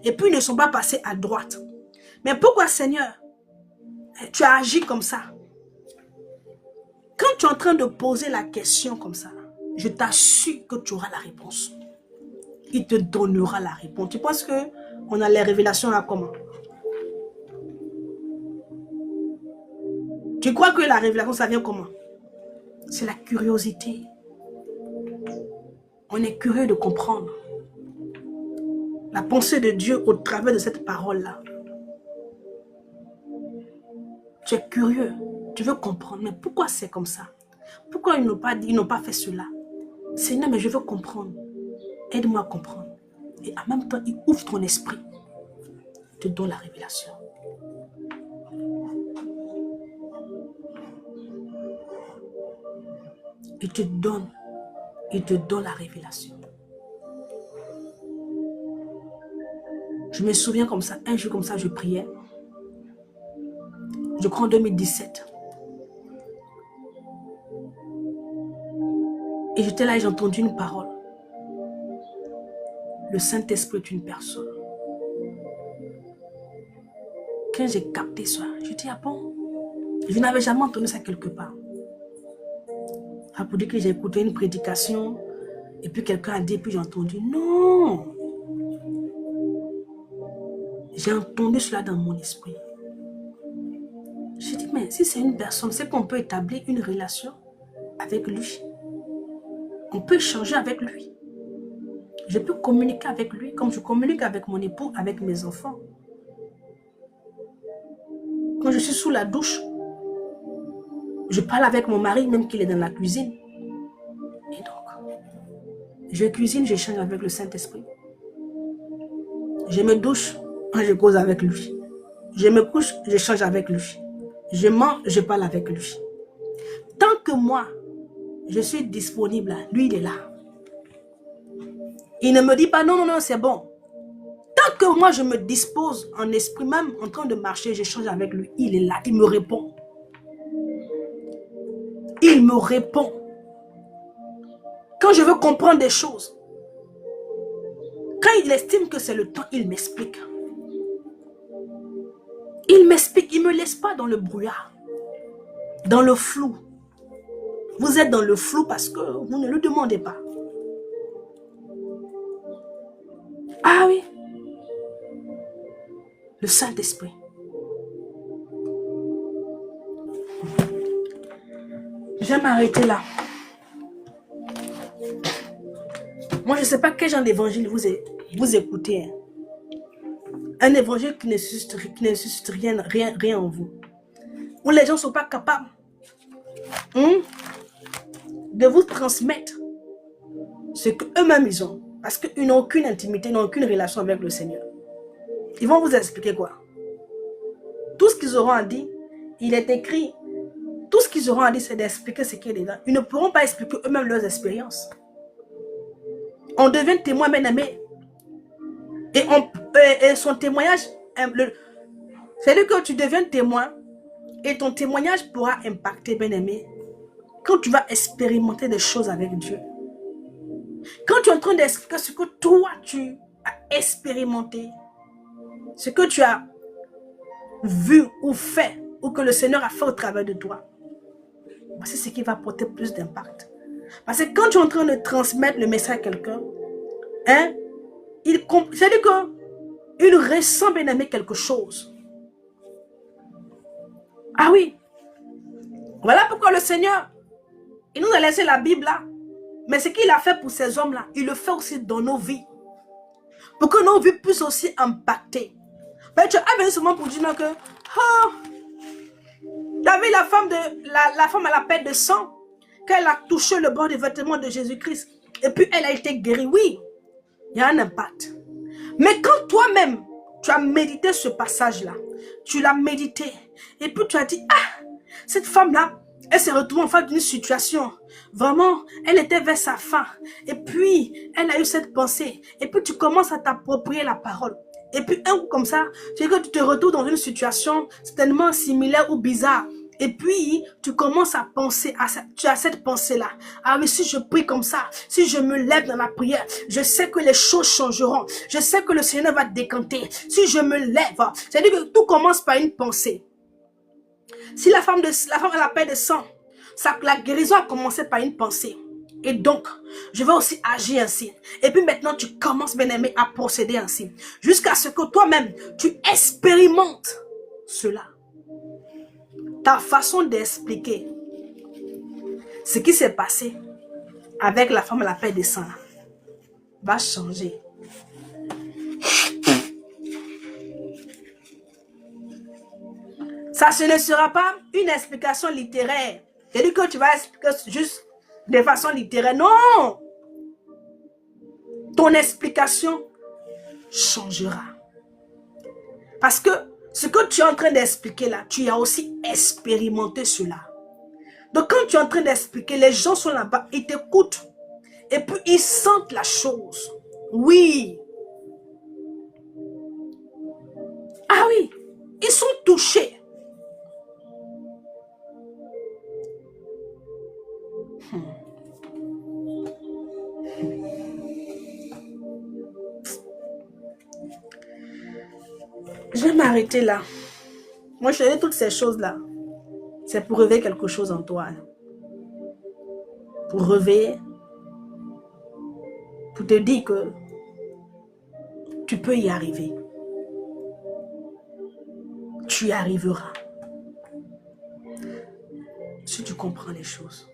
et puis ils ne sont pas passés à droite? Mais pourquoi, Seigneur, tu as agi comme ça? Quand tu es en train de poser la question comme ça, je t'assure que tu auras la réponse. Il te donnera la réponse. Tu penses qu'on a les révélations là comment? Tu crois que la révélation, ça vient comment? C'est la curiosité. On est curieux de comprendre la pensée de Dieu au travers de cette parole-là. Tu es curieux, tu veux comprendre, mais pourquoi c'est comme ça? Pourquoi ils n'ont pas fait cela? Seigneur, mais je veux comprendre. Aide-moi à comprendre. Et en même temps, il ouvre ton esprit. Il te donne la révélation. Il te donne la révélation. Je me souviens comme ça, un jour comme ça, je priais. Je crois en 2017. Et j'étais là et j'ai entendu une parole. Le Saint-Esprit est une personne. Quand j'ai capté ça, je dis, ah bon? Je n'avais jamais entendu ça quelque part. Pour dire que j'ai écouté une prédication et puis quelqu'un a dit, puis j'ai entendu. Non! J'ai entendu cela dans mon esprit. J'ai dit, mais si c'est une personne, c'est qu'on peut établir une relation avec lui. On peut échanger avec lui. Je peux communiquer avec lui comme je communique avec mon époux, avec mes enfants. Quand je suis sous la douche, je parle avec mon mari, même qu'il est dans la cuisine. Et donc, je cuisine, j'échange avec le Saint-Esprit. Je me douche, je cause avec lui. Je me couche, j'échange avec lui. Je mange, je parle avec lui. Tant que moi, je suis disponible, lui, il est là. Il ne me dit pas, non, non, non, c'est bon. Tant que moi, je me dispose en esprit, même en train de marcher, j'échange avec lui. Il est là, il me répond. Il me répond. Quand je veux comprendre des choses, quand il estime que c'est le temps, il m'explique. Il m'explique, il ne me laisse pas dans le brouillard, dans le flou. Vous êtes dans le flou parce que vous ne le demandez pas. Ah oui, le Saint-Esprit. Je vais m'arrêter là. Moi, je ne sais pas quel genre d'évangile vous écoutez. Hein. Un évangile qui ne suscite rien en vous. Où les gens ne sont pas capables de vous transmettre ce qu'eux-mêmes ils ont. Parce qu'ils n'ont aucune intimité, ils n'ont aucune relation avec le Seigneur. Ils vont vous expliquer quoi? Tout ce qu'ils auront à dire, il est écrit. Tout ce qu'ils auront à dire, c'est d'expliquer ce qui est dedans. Ils ne pourront pas expliquer eux-mêmes leurs expériences. on devient témoin, bien-aimé. Et son témoignage, c'est-à-dire que tu deviens témoin et ton témoignage pourra impacter, bien-aimé, quand tu vas expérimenter des choses avec Dieu. Quand tu es en train d'expliquer ce que toi, tu as expérimenté, ce que tu as vu ou fait, ou que le Seigneur a fait au travers de toi, c'est ce qui va apporter plus d'impact. Parce que quand tu es en train de transmettre le message à quelqu'un, hein, c'est-à-dire qu'il ressent, bien aimé, quelque chose. Ah oui. Voilà pourquoi le Seigneur, il nous a laissé la Bible là. Mais ce qu'il a fait pour ces hommes-là, il le fait aussi dans nos vies. Pour que nos vies puissent aussi impacter. Mais tu as venu seulement pour dire que, oh, tu as vu la femme à la perte de sang, qu'elle a touché le bord des vêtements de Jésus-Christ. Et puis elle a été guérie. Oui, il y a un impact. Mais quand toi-même, tu as médité ce passage-là, tu l'as médité, et puis tu as dit, ah, cette femme-là, elle s'est retrouvée en face d'une situation. Vraiment, elle était vers sa fin. Et puis, elle a eu cette pensée. Et puis, tu commences à t'approprier la parole. Et puis, un coup comme ça, tu sais que tu te retrouves dans une situation tellement similaire ou bizarre. Et puis, tu commences à penser, tu as cette pensée-là. Ah oui, si je prie comme ça, si je me lève dans la prière, je sais que les choses changeront. Je sais que le Seigneur va décanter. Si je me lève, c'est-à-dire que tout commence par une pensée. Si la femme a la perte de sang, la guérison a commencé par une pensée. Et donc, je vais aussi agir ainsi. Et puis maintenant, tu commences, bien-aimé, à procéder ainsi. Jusqu'à ce que toi-même, tu expérimentes cela. Ta façon d'expliquer ce qui s'est passé avec la femme à la perte de sang va changer. Ça, ce ne sera pas une explication littéraire. C'est-à-dire que tu vas expliquer juste de façon littéraire. Non! Ton explication changera. Parce que ce que tu es en train d'expliquer là, tu as aussi expérimenté cela. Donc quand tu es en train d'expliquer, les gens sont là-bas, ils t'écoutent. Et puis ils sentent la chose. Oui. Ah oui. Ils sont touchés. Je vais m'arrêter là. Moi, je te dis toutes ces choses-là. C'est pour réveiller quelque chose en toi. Pour réveiller. Pour te dire que tu peux y arriver. Tu y arriveras. Si tu comprends les choses.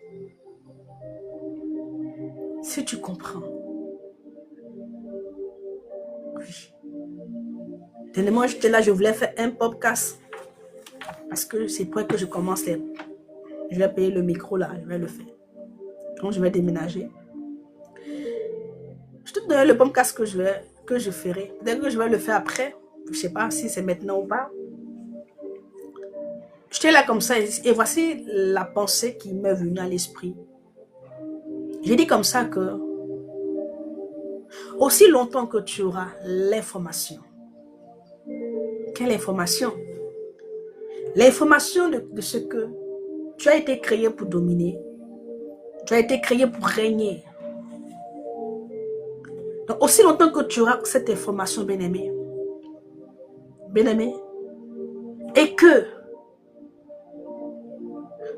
Si tu comprends. Oui. Moi, j'étais là, je voulais faire un podcast. Parce que c'est pour que je commence. Je vais payer le micro là, je vais le faire. Quand je vais déménager. Je te donnerai le podcast que je ferai. Peut-être que je vais le faire après. Je ne sais pas si c'est maintenant ou pas. J'étais là comme ça et voici la pensée qui m'est venue à l'esprit. J'ai dit comme ça que aussi longtemps que tu auras l'information. Quelle information? L'information de ce que tu as été créé pour dominer. Tu as été créé pour régner. Donc aussi longtemps que tu auras cette information, bien-aimé, et que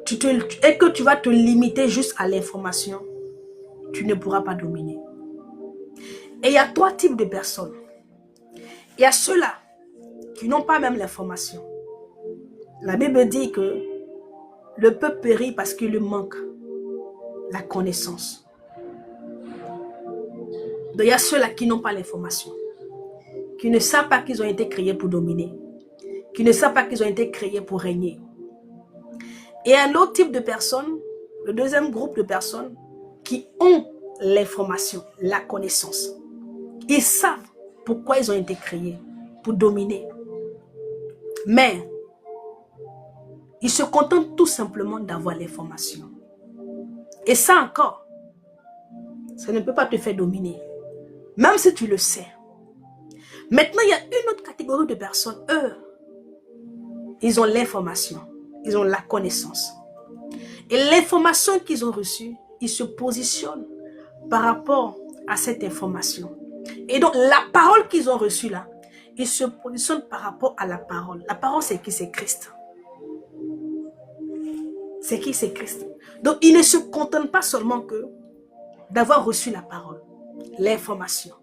tu vas te limiter juste à l'information, tu ne pourras pas dominer. Et il y a trois types de personnes. Il y a ceux-là qui n'ont pas même l'information. La Bible dit que le peuple périt parce qu'il lui manque la connaissance. Donc il y a ceux-là qui n'ont pas l'information, qui ne savent pas qu'ils ont été créés pour dominer, qui ne savent pas qu'ils ont été créés pour régner. Et un autre type de personnes, le deuxième groupe de personnes, qui ont l'information, la connaissance. Ils savent pourquoi ils ont été créés, pour dominer. Mais, ils se contentent tout simplement d'avoir l'information. Et ça encore, ça ne peut pas te faire dominer. Même si tu le sais. Maintenant, il y a une autre catégorie de personnes. Eux, ils ont l'information. Ils ont la connaissance. Et l'information qu'ils ont reçue, ils se positionnent par rapport à cette information. Et donc, la parole qu'ils ont reçue là, ils se positionnent par rapport à la parole. La parole, c'est qui? C'est Christ. C'est qui? C'est Christ. Donc, ils ne se contentent pas seulement que d'avoir reçu la parole, l'information,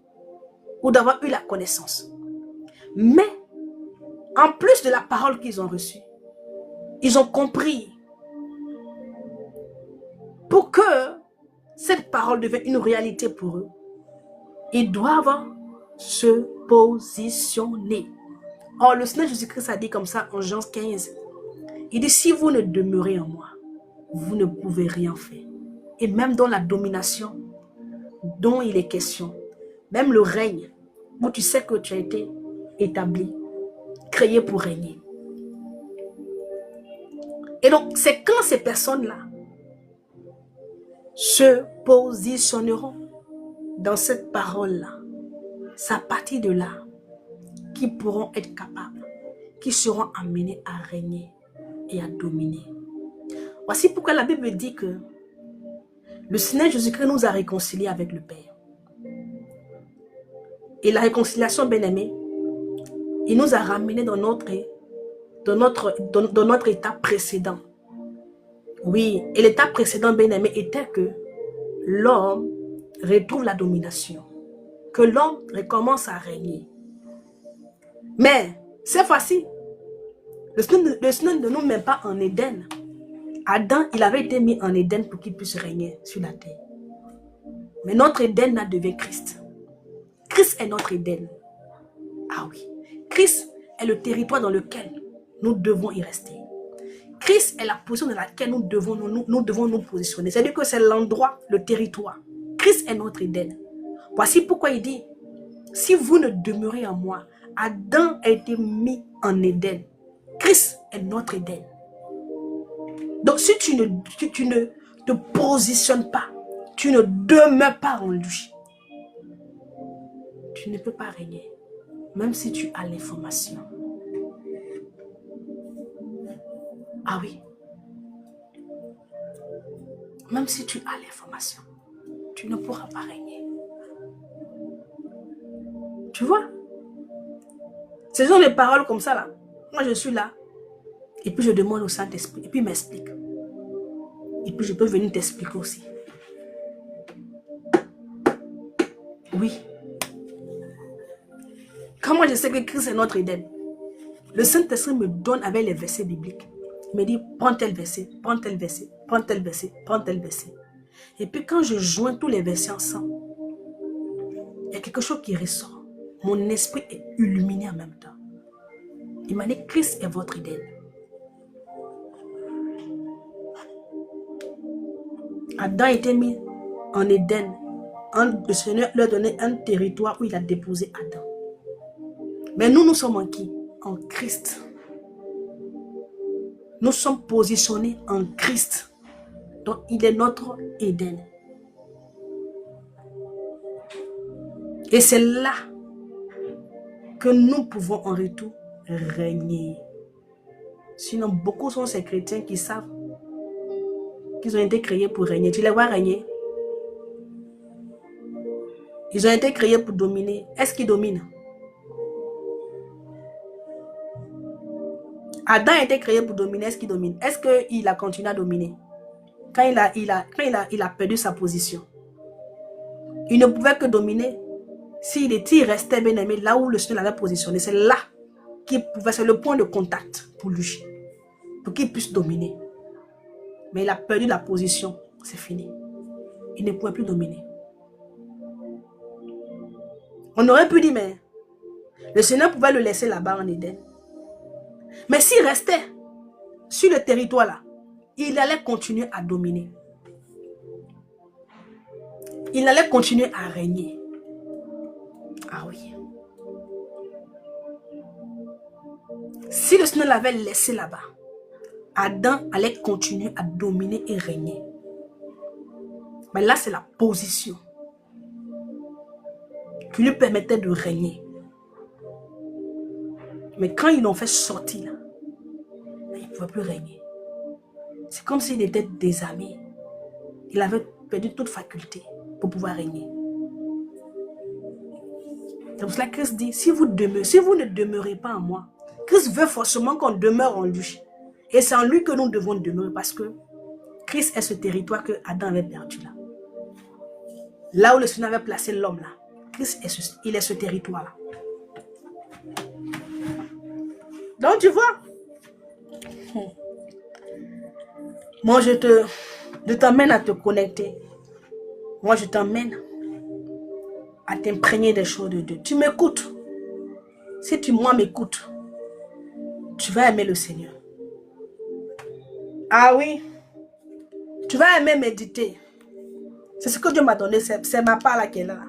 ou d'avoir eu la connaissance. Mais, en plus de la parole qu'ils ont reçue, ils ont compris pour que cette parole devienne une réalité pour eux. Ils doivent se positionner. Or, le Seigneur Jésus-Christ a dit comme ça en Jean 15. Il dit, si vous ne demeurez en moi, vous ne pouvez rien faire. Et même dans la domination dont il est question, même le règne, où tu sais que tu as été établi, créé pour régner. Et donc, c'est quand ces personnes-là se positionneront dans cette parole-là, c'est à partir de là qu'ils pourront être capables, qui seront amenés à régner et à dominer. Voici pourquoi la Bible dit que le Seigneur Jésus-Christ nous a réconciliés avec le Père. Et la réconciliation, bien-aimée, il nous a ramenés dans notre état précédent. Oui, et l'état précédent, bien-aimé, était que l'homme retrouve la domination, que l'homme recommence à régner. Mais, cette fois-ci, le Seigneur ne nous met pas en Éden. Adam, il avait été mis en Éden pour qu'il puisse régner sur la terre. Mais notre Éden là devient Christ. Christ est notre Éden. Ah oui. Christ est le territoire dans lequel nous devons y rester. Christ est la position dans laquelle nous devons nous positionner. C'est-à-dire que c'est l'endroit, le territoire. Christ est notre Éden. Voici pourquoi il dit, si vous ne demeurez en moi, Adam a été mis en Éden. Christ est notre Éden. Donc si tu ne te positionnes pas, tu ne demeures pas en lui, tu ne peux pas régner, même si tu as l'information. Ah oui. Même si tu as l'information, tu ne pourras pas régner. Tu vois? Ce sont des paroles comme ça là. Moi je suis là. Et puis je demande au Saint-Esprit. Et puis il m'explique. Et puis je peux venir t'expliquer aussi. Oui. Quand moi je sais que Christ est notre Éden, le Saint-Esprit me donne avec les versets bibliques. Il me dit, prends tel verset, prends tel verset, prends tel verset, prends tel verset. Et puis quand je joins tous les versets ensemble, il y a quelque chose qui ressort. Mon esprit est illuminé en même temps. Il m'a dit, Christ est votre Éden. Adam a été mis en Éden. Le Seigneur leur a donné un territoire où il a déposé Adam. Mais nous sommes en qui? En Christ. Nous sommes positionnés en Christ. Donc, il est notre Éden. Et c'est là que nous pouvons en retour régner. Sinon, beaucoup sont ces chrétiens qui savent qu'ils ont été créés pour régner. Tu les vois régner? Ils ont été créés pour dominer. Est-ce qu'ils dominent? Adam a été créé pour dominer. Est-ce qu'il domine? Est-ce qu'il a continué à dominer? Quand il a perdu sa position. Il ne pouvait que dominer s'il restait bien aimé là où le Seigneur l'avait positionné. C'est là qu'il pouvait, c'est le point de contact pour lui. Pour qu'il puisse dominer. Mais il a perdu la position. C'est fini. Il ne pouvait plus dominer. On aurait pu dire, mais le Seigneur pouvait le laisser là-bas en Éden. Mais s'il restait sur le territoire là, il allait continuer à dominer. Il allait continuer à régner. Ah oui. Si le Seigneur l'avait laissé là-bas, Adam allait continuer à dominer et régner. Mais là, c'est la position. qui lui permettait de régner. Mais quand ils l'ont fait sortir, là, il ne pouvait plus régner. C'est comme s'il était désarmé. Il avait perdu toute faculté pour pouvoir régner. C'est pour cela que Christ dit, si vous ne demeurez pas en moi, Christ veut forcément qu'on demeure en lui. Et c'est en lui que nous devons demeurer parce que Christ est ce territoire que Adam avait perdu là. Là où le Seigneur avait placé l'homme là. Christ il est ce territoire là. Donc tu vois, moi je t'emmène à te connecter. Moi je t'emmène à t'imprégner des choses de Dieu. Tu m'écoutes. Si tu m'écoutes, tu vas aimer le Seigneur. Ah oui, tu vas aimer méditer. C'est ce que Dieu m'a donné, c'est ma part là qui est là.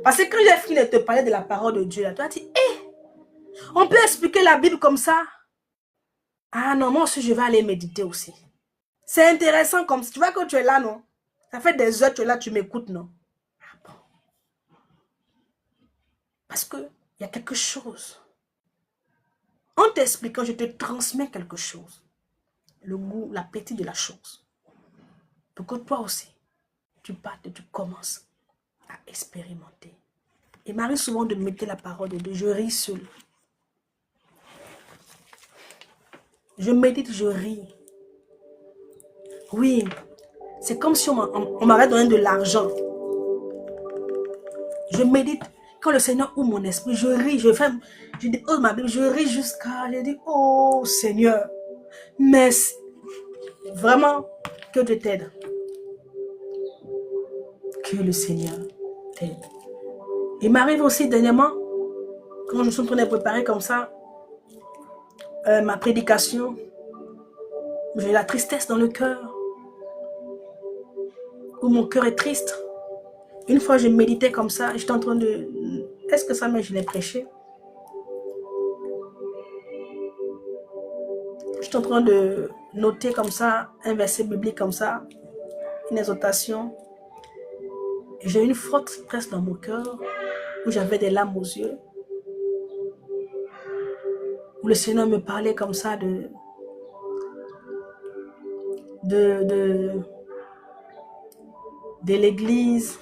Parce que quand j'ai fini de te parler de la parole de Dieu, là, tu as dit, on peut expliquer la Bible comme ça. Ah non, moi aussi je vais aller méditer aussi. C'est intéressant comme si tu vois que tu es là, non? Ça fait des heures que tu es là, tu m'écoutes, non? Ah bon. Parce qu'il y a quelque chose. En t'expliquant, je te transmets quelque chose. Le goût, l'appétit de la chose. Pour que toi aussi, tu partes et tu commences à expérimenter. Il m'arrive souvent de mettre la parole de Dieu. Je ris seul. Je médite, je ris. Oui, c'est comme si on m'avait donné de l'argent. Je médite. Quand le Seigneur ouvre mon esprit, je ris. Je dis, oh ma Bible, je ris jusqu'à... Je dis, oh Seigneur, merci. Vraiment, que Dieu t'aide. Que le Seigneur t'aide. Il m'arrive aussi dernièrement, quand je suis en train de préparer comme ça, ma prédication, j'ai la tristesse dans le cœur, où mon cœur est triste. Une fois, je méditais comme ça, j'étais en train de... Est-ce que ça m'est, je l'ai prêché? J'étais en train de noter comme ça, un verset biblique comme ça, une exhortation. J'ai eu une forte stress dans mon cœur, où j'avais des larmes aux yeux, où le Seigneur me parlait comme ça de l'église,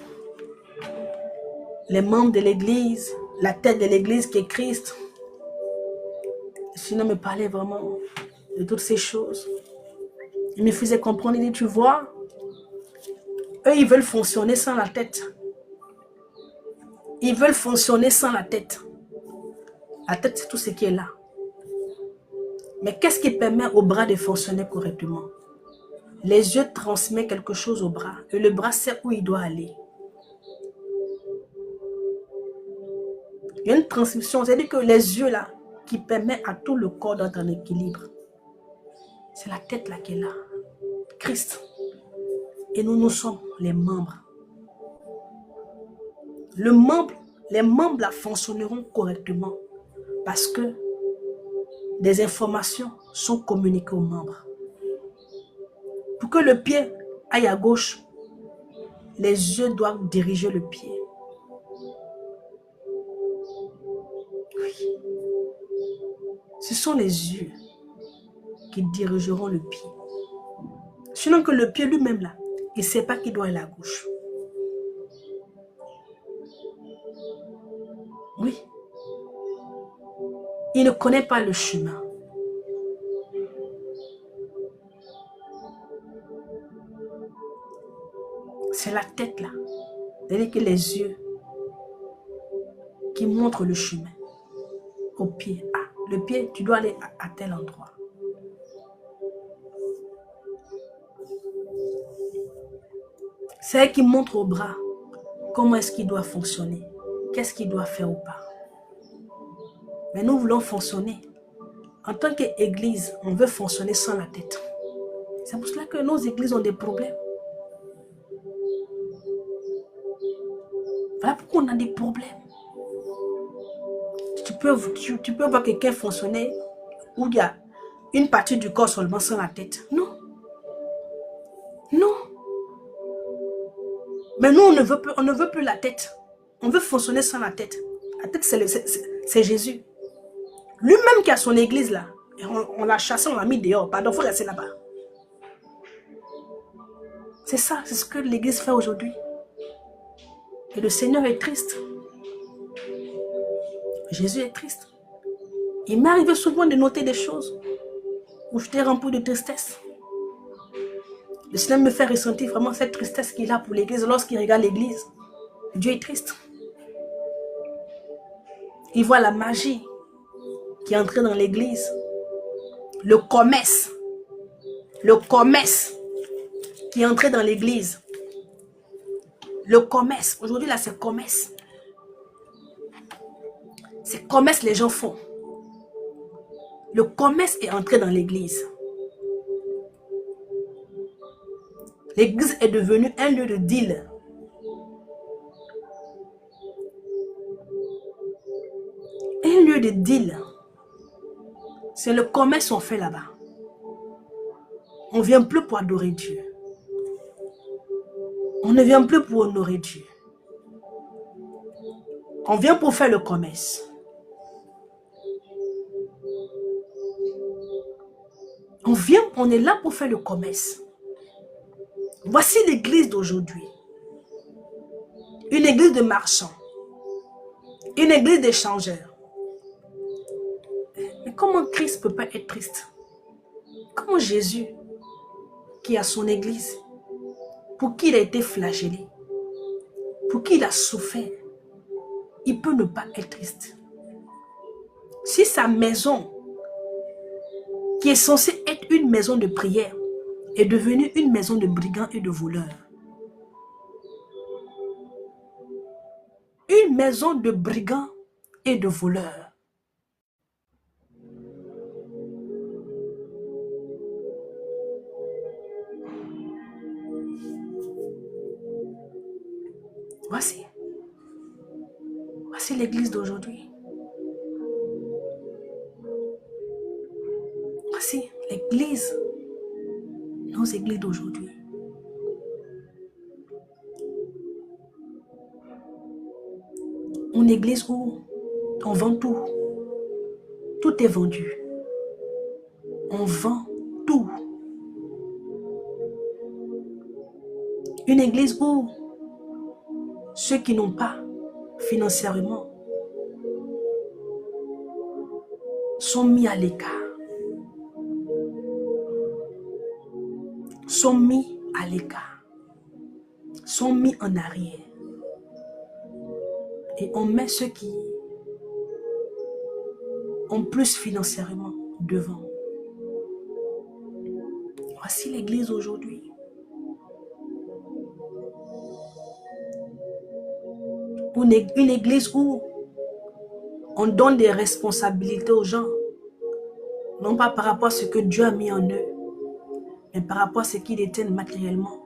les membres de l'église, la tête de l'église qui est Christ. Le Seigneur me parlait vraiment de toutes ces choses. Il me faisait comprendre, il dit, tu vois, eux, ils veulent fonctionner sans la tête. Ils veulent fonctionner sans la tête. La tête, c'est tout ce qui est là. Mais qu'est-ce qui permet au bras de fonctionner correctement? Les yeux transmettent quelque chose au bras. Et le bras sait où il doit aller. Il y a une transmission. C'est-à-dire que les yeux là, qui permettent à tout le corps d'être en équilibre. C'est la tête là qui est là. Christ. Et nous sommes les membres. Les membres là fonctionneront correctement. Parce que des informations sont communiquées aux membres. Pour que le pied aille à gauche, les yeux doivent diriger le pied. Oui. Ce sont les yeux qui dirigeront le pied. Sinon que le pied lui-même là, il ne sait pas qu'il doit aller à gauche. Oui. Il ne connaît pas le chemin. C'est la tête là. C'est-à-dire que les yeux qui montrent le chemin au pied. Ah, le pied, tu dois aller à tel endroit. C'est elle qui montre au bras comment est-ce qu'il doit fonctionner. Qu'est-ce qu'il doit faire ou pas. Mais nous voulons fonctionner. En tant qu'église, on veut fonctionner sans la tête. C'est pour cela que nos églises ont des problèmes. Voilà pourquoi on a des problèmes. Tu peux voir quelqu'un fonctionner où il y a une partie du corps seulement sans la tête. Non. Non. Mais nous, on ne veut plus la tête. On veut fonctionner sans la tête. La tête, c'est Jésus. Lui-même qui a son église là. Et on l'a chassé, on l'a mis dehors. Pardon, il faut rester là-bas. C'est ça, c'est ce que l'église fait aujourd'hui. Et le Seigneur est triste. Jésus est triste. Il m'est arrivé souvent de noter des choses où j'étais rempli de tristesse. Le Seigneur me fait ressentir vraiment cette tristesse qu'il a pour l'église lorsqu'il regarde l'église. Dieu est triste. Il voit la magie qui est entrée dans l'église. Le commerce qui est entré dans l'église. Le commerce. Aujourd'hui, là, c'est commerce. C'est commerce les gens font. Le commerce est entré dans l'église. L'église est devenue un lieu de deal. Un lieu de deal. C'est le commerce qu'on fait là-bas. On ne vient plus pour adorer Dieu. On ne vient plus pour honorer Dieu. On vient pour faire le commerce. On est là pour faire le commerce. Voici l'église d'aujourd'hui. Une église de marchands. Une église d'échangeurs. Mais comment Christ ne peut pas être triste? Comment Jésus, qui a son église, pour qui il a été flagellé, pour qui il a souffert, il peut ne pas être triste? Si sa maison, qui est censée être une maison de prière, est devenue une maison de brigands et de voleurs. Une maison de brigands et de voleurs. Voici l'église d'aujourd'hui. Voici l'église, nos églises d'aujourd'hui. Une église où on vend tout. Tout est vendu. On vend tout. Une église où ceux qui n'ont pas financièrement sont mis à l'écart. Sont mis à l'écart. Sont mis en arrière. Et on met ceux qui ont plus financièrement devant. Voici l'église aujourd'hui. Une église où on donne des responsabilités aux gens. Non pas par rapport à ce que Dieu a mis en eux, mais par rapport à ce qu'ils détiennent matériellement.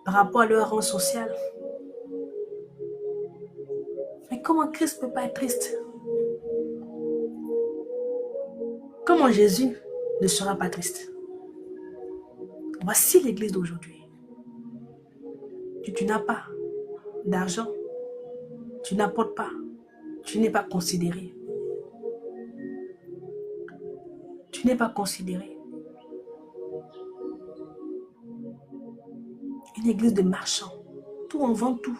Par rapport à leur rang social. Mais comment Christ ne peut pas être triste? Comment Jésus ne sera pas triste? Voici l'église d'aujourd'hui. Tu n'as pas d'argent. Tu n'apportes pas. Tu n'es pas considéré. Tu n'es pas considéré. Une église de marchands. Tout, on vend tout.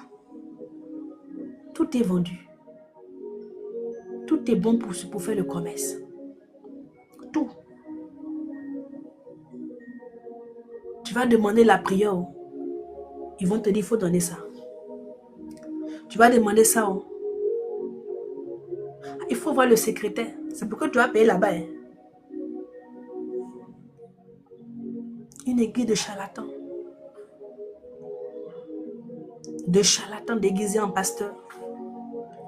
Tout est vendu. Tout est bon pour faire le commerce. Tout. Tu vas demander la prière. Ils vont te dire, il faut donner ça. Tu vas demander ça. Il faut voir le secrétaire. C'est pourquoi tu vas payer là-bas. Une église de charlatans. De charlatans déguisés en pasteurs.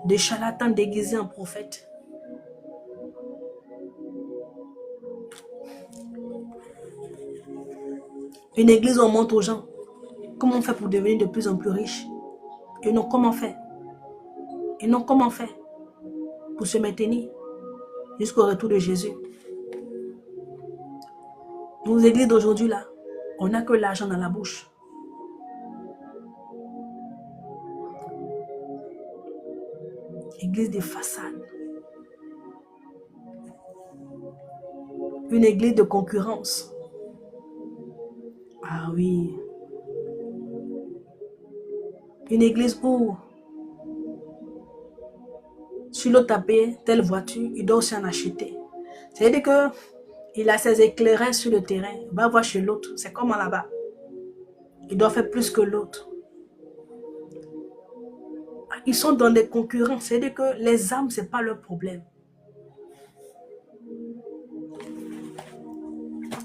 De charlatans déguisés en prophètes. Une église où on montre aux gens comment on fait pour devenir de plus en plus riche. Et non comment on fait. Et non comment on fait pour se maintenir jusqu'au retour de Jésus. Nos églises d'aujourd'hui là, on n'a que l'argent dans la bouche. église de façade. Une église de concurrence. Ah oui. Une église où, si l'autre a payé telle voiture, il doit aussi en acheter. C'est-à-dire qu'il a ses éclairages sur le terrain. Il va voir chez l'autre. C'est comme là-bas. Il doit faire plus que l'autre. Ils sont dans des concurrences. C'est-à-dire que les âmes, ce n'est pas leur problème.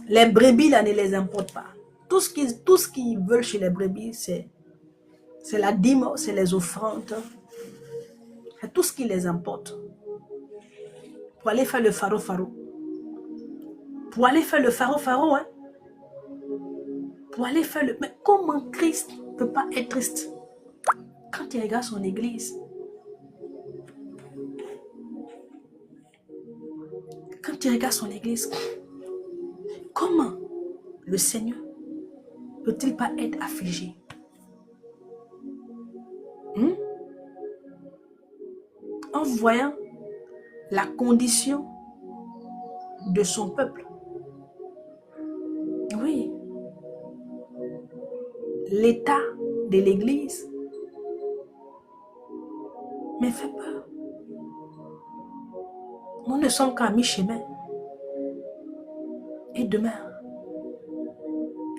Les brebis, là, ne les importent pas. Tout ce qu'ils veulent chez les brebis, c'est la dîme, c'est les offrandes. C'est tout ce qui les importe. Pour aller faire le faro-faro. Pour aller faire le faro-faro, hein. Pour aller faire le... Mais comment Christ ne peut pas être triste quand il regarde son église? Quand il regarde son église, comment le Seigneur peut-il pas être affligé? En voyant la condition de son peuple. Oui. L'état de l'église me fait peur. Nous ne sommes qu'à mi-chemin. Et demain,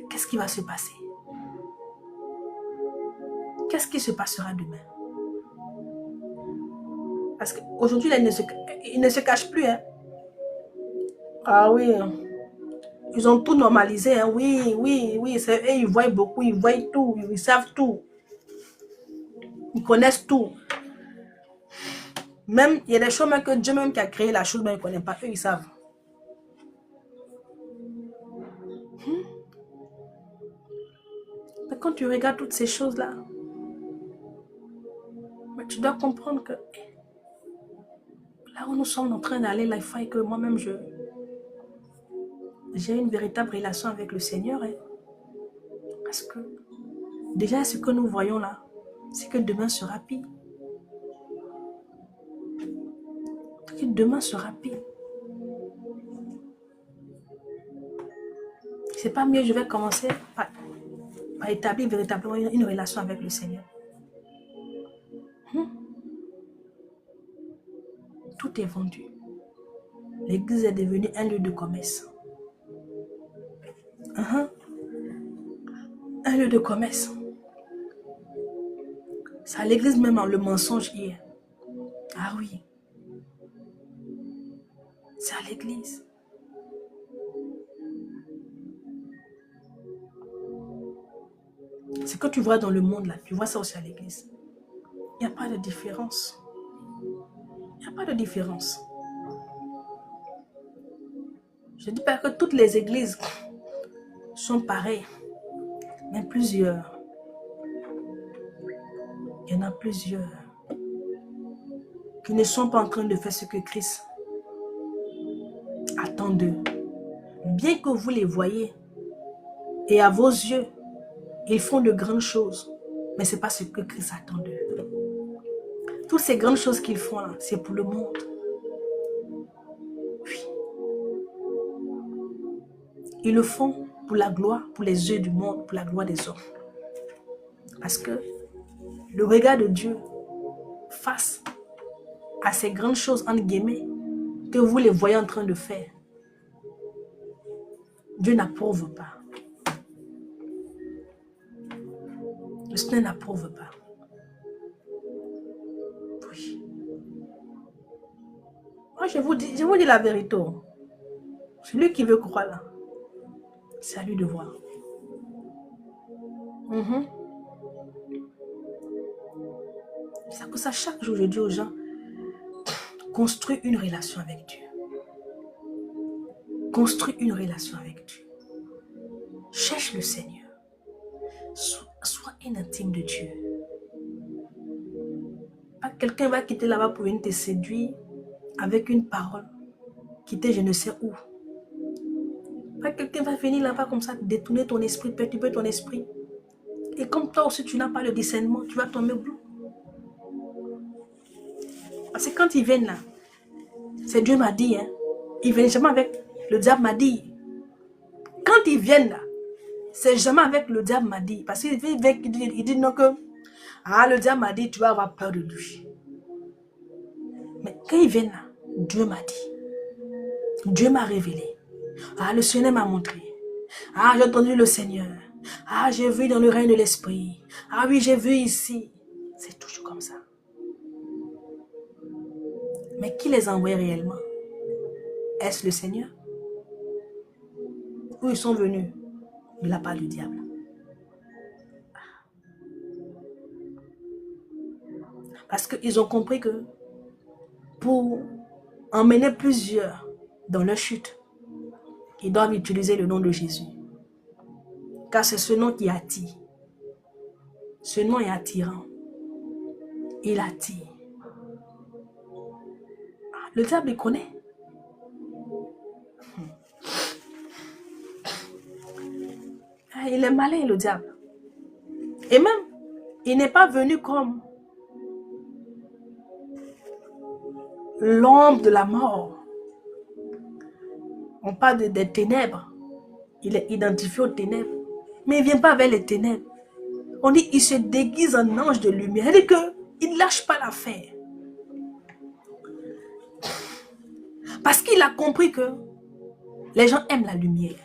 qu'est-ce qui va se passer? Qu'est-ce qui se passera demain? Parce qu'aujourd'hui, ils ne se cachent plus. Hein? Ah oui. Ils ont tout normalisé. Hein? Oui. Et ils voient beaucoup, ils voient tout, ils savent tout. Ils connaissent tout. Même, il y a des choses même que Dieu même qui a créé la chose, mais il ne connaît pas. Eux, ils savent. Mais quand tu regardes toutes ces choses-là, tu dois comprendre que là où nous sommes en train d'aller, là, il faut que moi-même, j'ai une véritable relation avec le Seigneur. Hein. Parce que déjà, ce que nous voyons là, c'est que demain sera pire. Que demain sera pire. C'est pas mieux, je vais commencer par établir véritablement une relation avec le Seigneur. Tout est vendu. L'église est devenue un lieu de commerce. Un lieu de commerce. C'est à l'église même le mensonge hier. Ah oui. C'est à l'église. Ce que tu vois dans le monde là, tu vois ça aussi à l'église. Il n'y a pas de différence. Il n'y a pas de différence. Je ne dis pas que toutes les églises sont pareilles, mais plusieurs. Il y en a plusieurs qui ne sont pas en train de faire ce que Christ attend d'eux. Bien que vous les voyez et à vos yeux, ils font de grandes choses, mais ce n'est pas ce que Christ attend d'eux. Toutes ces grandes choses qu'ils font là, c'est pour le monde. Oui. Ils le font pour la gloire, pour les yeux du monde, pour la gloire des hommes. Parce que le regard de Dieu face à ces grandes choses, entre guillemets, que vous les voyez en train de faire, Dieu n'approuve pas. Le Seigneur n'approuve pas. Oui. Moi, je vous dis la vérité. Celui qui veut croire là, c'est à lui de voir. C'est pour ça, chaque jour, je dis aux gens, construis une relation avec Dieu. Construis une relation avec Dieu. Cherche le Seigneur. Sois un intime de Dieu. Pas quelqu'un va quitter là-bas pour venir te séduire avec une parole. Quitter je ne sais où. Pas quelqu'un va venir là-bas comme ça, détourner ton esprit, perturber ton esprit. Et comme toi aussi, tu n'as pas le discernement, tu vas tomber au bout. Parce que quand ils viennent là, c'est Dieu m'a dit, hein. Ils viennent jamais avec le diable m'a dit. Quand ils viennent là, c'est jamais avec le diable m'a dit. Parce qu'il dit non que, ah, le diable m'a dit, tu vas avoir peur de lui. Mais quand ils viennent là, Dieu m'a dit. Dieu m'a révélé. Ah, le Seigneur m'a montré. Ah, j'ai entendu le Seigneur. Ah, j'ai vu dans le règne de l'Esprit. Ah oui, j'ai vu ici. C'est toujours comme ça. Mais qui les envoie réellement? Est-ce le Seigneur? Ou ils sont venus de la part du diable? Parce qu'ils ont compris que pour emmener plusieurs dans leur chute, ils doivent utiliser le nom de Jésus. Car c'est ce nom qui attire. Ce nom est attirant. Il attire. Le diable, il connaît. Il est malin, le diable. Et même, il n'est pas venu comme l'ombre de la mort. On parle des ténèbres. Il est identifié aux ténèbres. Mais il ne vient pas avec les ténèbres. On dit qu'il se déguise en ange de lumière. Il dit qu'il ne lâche pas l'affaire. Parce qu'il a compris que les gens aiment la lumière.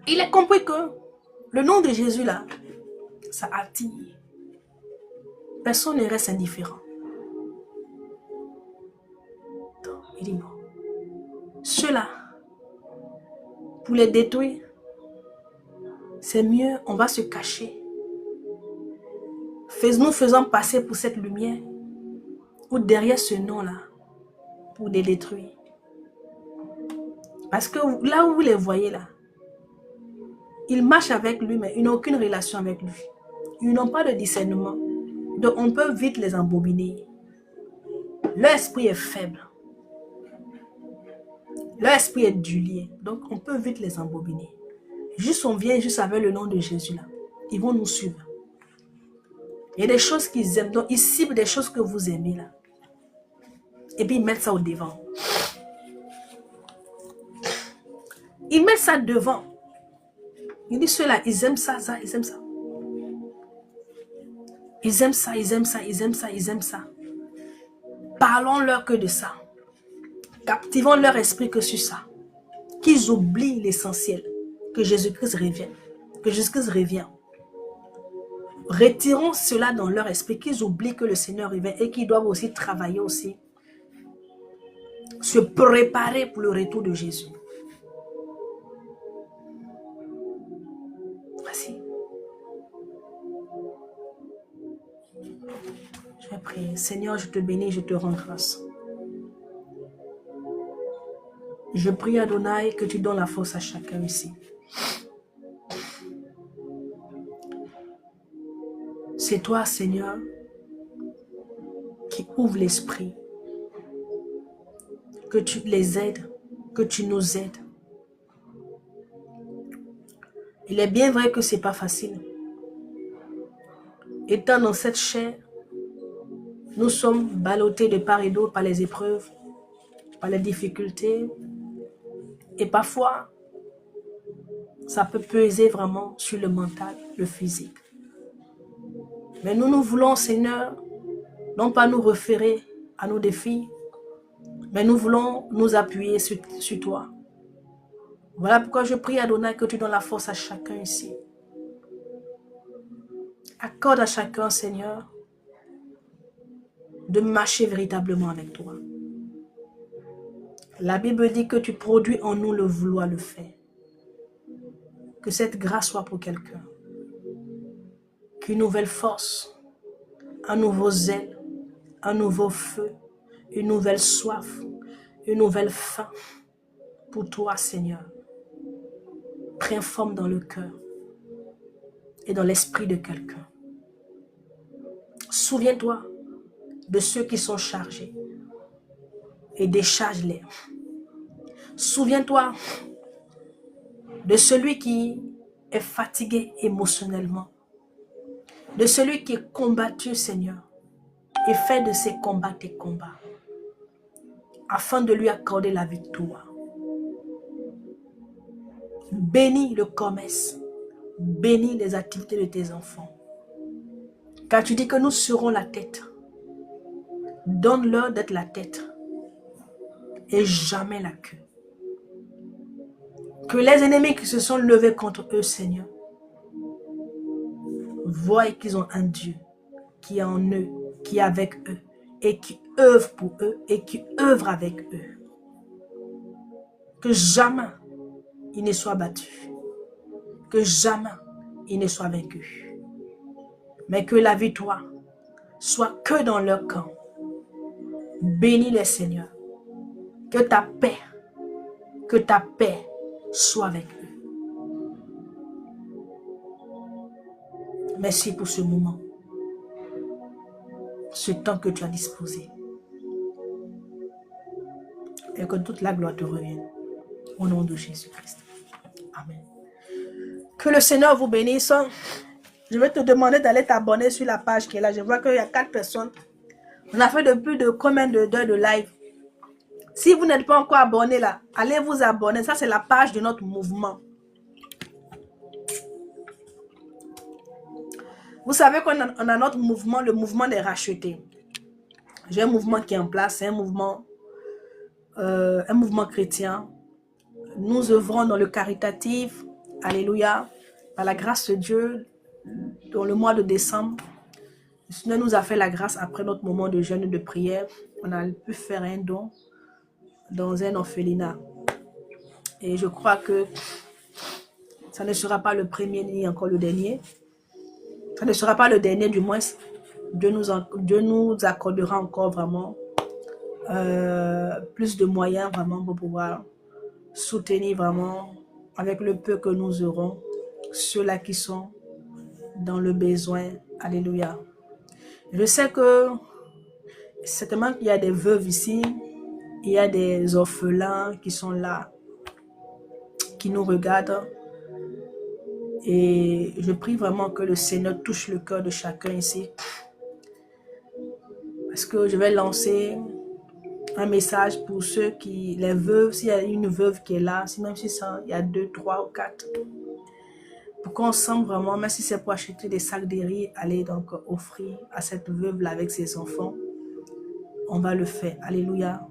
Il a compris que le nom de Jésus là, ça attire. Personne ne reste indifférent. Donc, il dit non. Ceux-là, pour les détruire, c'est mieux, on va se cacher. Nous faisons passer pour cette lumière ou derrière ce nom-là pour les détruire. Parce que là où vous les voyez là, ils marchent avec lui, mais ils n'ont aucune relation avec lui. Ils n'ont pas de discernement. Donc on peut vite les embobiner. Leur esprit est faible. Leur esprit est dulier. Donc on peut vite les embobiner. Juste on vient juste avec le nom de Jésus là. Ils vont nous suivre. Il y a des choses qu'ils aiment. Donc ils ciblent des choses que vous aimez là. Et puis ils mettent ça au devant. Ils mettent ça devant. Ils disent ceux-là, ils aiment ça, ils aiment ça. Ils aiment ça, ils aiment ça, ils aiment ça, ils aiment ça. Parlons-leur que de ça. Captivons leur esprit que sur ça. Qu'ils oublient l'essentiel. Que Jésus-Christ revienne. Que Jésus-Christ revient. Retirons cela dans leur esprit. Qu'ils oublient que le Seigneur revient et qu'ils doivent aussi travailler aussi. Se préparer pour le retour de Jésus. Voici. Je vais prier. Seigneur, je te bénis, je te rends grâce. Je prie Adonai que tu donnes la force à chacun ici. C'est toi, Seigneur, qui ouvre l'esprit. Que tu les aides, que tu nous aides. Il est bien vrai que ce n'est pas facile. Étant dans cette chair, nous sommes ballottés de part et d'autre par les épreuves, par les difficultés. Et parfois, ça peut peser vraiment sur le mental, le physique. Mais nous voulons, Seigneur, non pas nous référer à nos défis, mais nous voulons nous appuyer sur toi. Voilà pourquoi je prie, Adonai, que tu donnes la force à chacun ici. Accorde à chacun, Seigneur, de marcher véritablement avec toi. La Bible dit que tu produis en nous le vouloir le faire. Que cette grâce soit pour quelqu'un. Qu'une nouvelle force, un nouveau zèle, un nouveau feu, une nouvelle soif, une nouvelle faim pour toi, Seigneur, prenne forme dans le cœur et dans l'esprit de quelqu'un. Souviens-toi de ceux qui sont chargés et décharge-les. Souviens-toi de celui qui est fatigué émotionnellement, de celui qui est combattu, Seigneur. et fais de ces combats tes combats, afin de lui accorder la victoire. Bénis le commerce, bénis les activités de tes enfants. Car tu dis que nous serons la tête. Donne-leur d'être la tête et jamais la queue. Que les ennemis qui se sont levés contre eux, Seigneur, voient qu'ils ont un Dieu qui est en eux, qui est avec eux et qui œuvre pour eux et qui œuvre avec eux. Que jamais ils ne soient battus, que jamais ils ne soient vaincus, mais que la victoire soit que dans leur camp. Bénis-les, Seigneur, que ta paix soit avec eux. Merci pour ce moment, ce temps que tu as disposé. Et que toute la gloire te revienne. Au nom de Jésus-Christ. Amen. Que le Seigneur vous bénisse. Je vais te demander d'aller t'abonner sur la page qui est là. Je vois qu'il y a 4 personnes. On a fait de plus de combien d'heures de live. Si vous n'êtes pas encore abonné là, allez vous abonner. Ça, c'est la page de notre mouvement. Vous savez qu'on a notre mouvement, le mouvement des rachetés. J'ai un mouvement qui est en place. C'est un mouvement chrétien. Nous œuvrons dans le caritatif. Alléluia. Par la grâce de Dieu, dans le mois de décembre, le Seigneur nous a fait la grâce après notre moment de jeûne et de prière. On a pu faire un don dans un orphelinat. Et je crois que ça ne sera pas le premier ni encore le dernier. Ça ne sera pas le dernier, du moins. Dieu nous accordera encore vraiment plus de moyens vraiment pour pouvoir soutenir vraiment avec le peu que nous aurons ceux-là qui sont dans le besoin. Alléluia. Je sais que certainement qu'il y a des veuves ici, il y a des orphelins qui sont là, qui nous regardent. Et je prie vraiment que le Seigneur touche le cœur de chacun ici. Parce que je vais lancer un message pour ceux qui, les veuves, s'il y a une veuve qui est là, si même si ça, il y a 2, 3 ou 4. Pour qu'on sente vraiment, même si c'est pour acheter des sacs de riz, aller donc offrir à cette veuve-là avec ses enfants, on va le faire. Alléluia.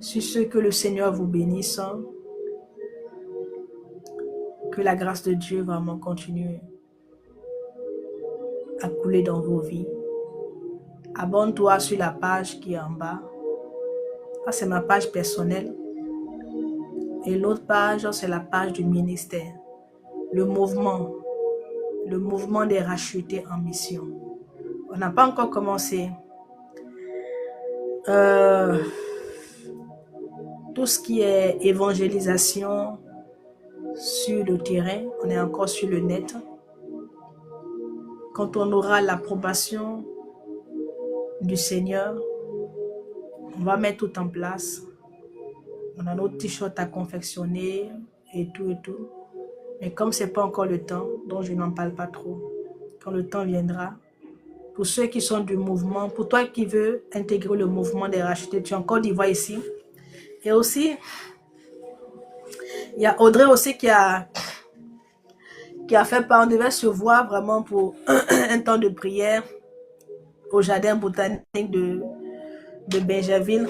Sur ce, que le Seigneur vous bénisse. Que la grâce de Dieu vraiment continue à couler dans vos vies. Abonne-toi sur la page qui est en bas. Ça, c'est ma page personnelle. Et l'autre page, c'est la page du ministère. Le mouvement des rachetés en mission. On n'a pas encore commencé. Tout ce qui est évangélisation sur le terrain, on est encore sur le net. Quand on aura l'approbation du Seigneur, on va mettre tout en place. On a nos t-shirts à confectionner et tout et tout. Mais comme ce n'est pas encore le temps, donc je n'en parle pas trop. Quand le temps viendra, pour ceux qui sont du mouvement, pour toi qui veux intégrer le mouvement des rachetés, tu es en Côte d'Ivoire ici. Et aussi, il y a Audrey aussi qui a fait part, on devait se voir vraiment pour un temps de prière au jardin botanique de Benjerville.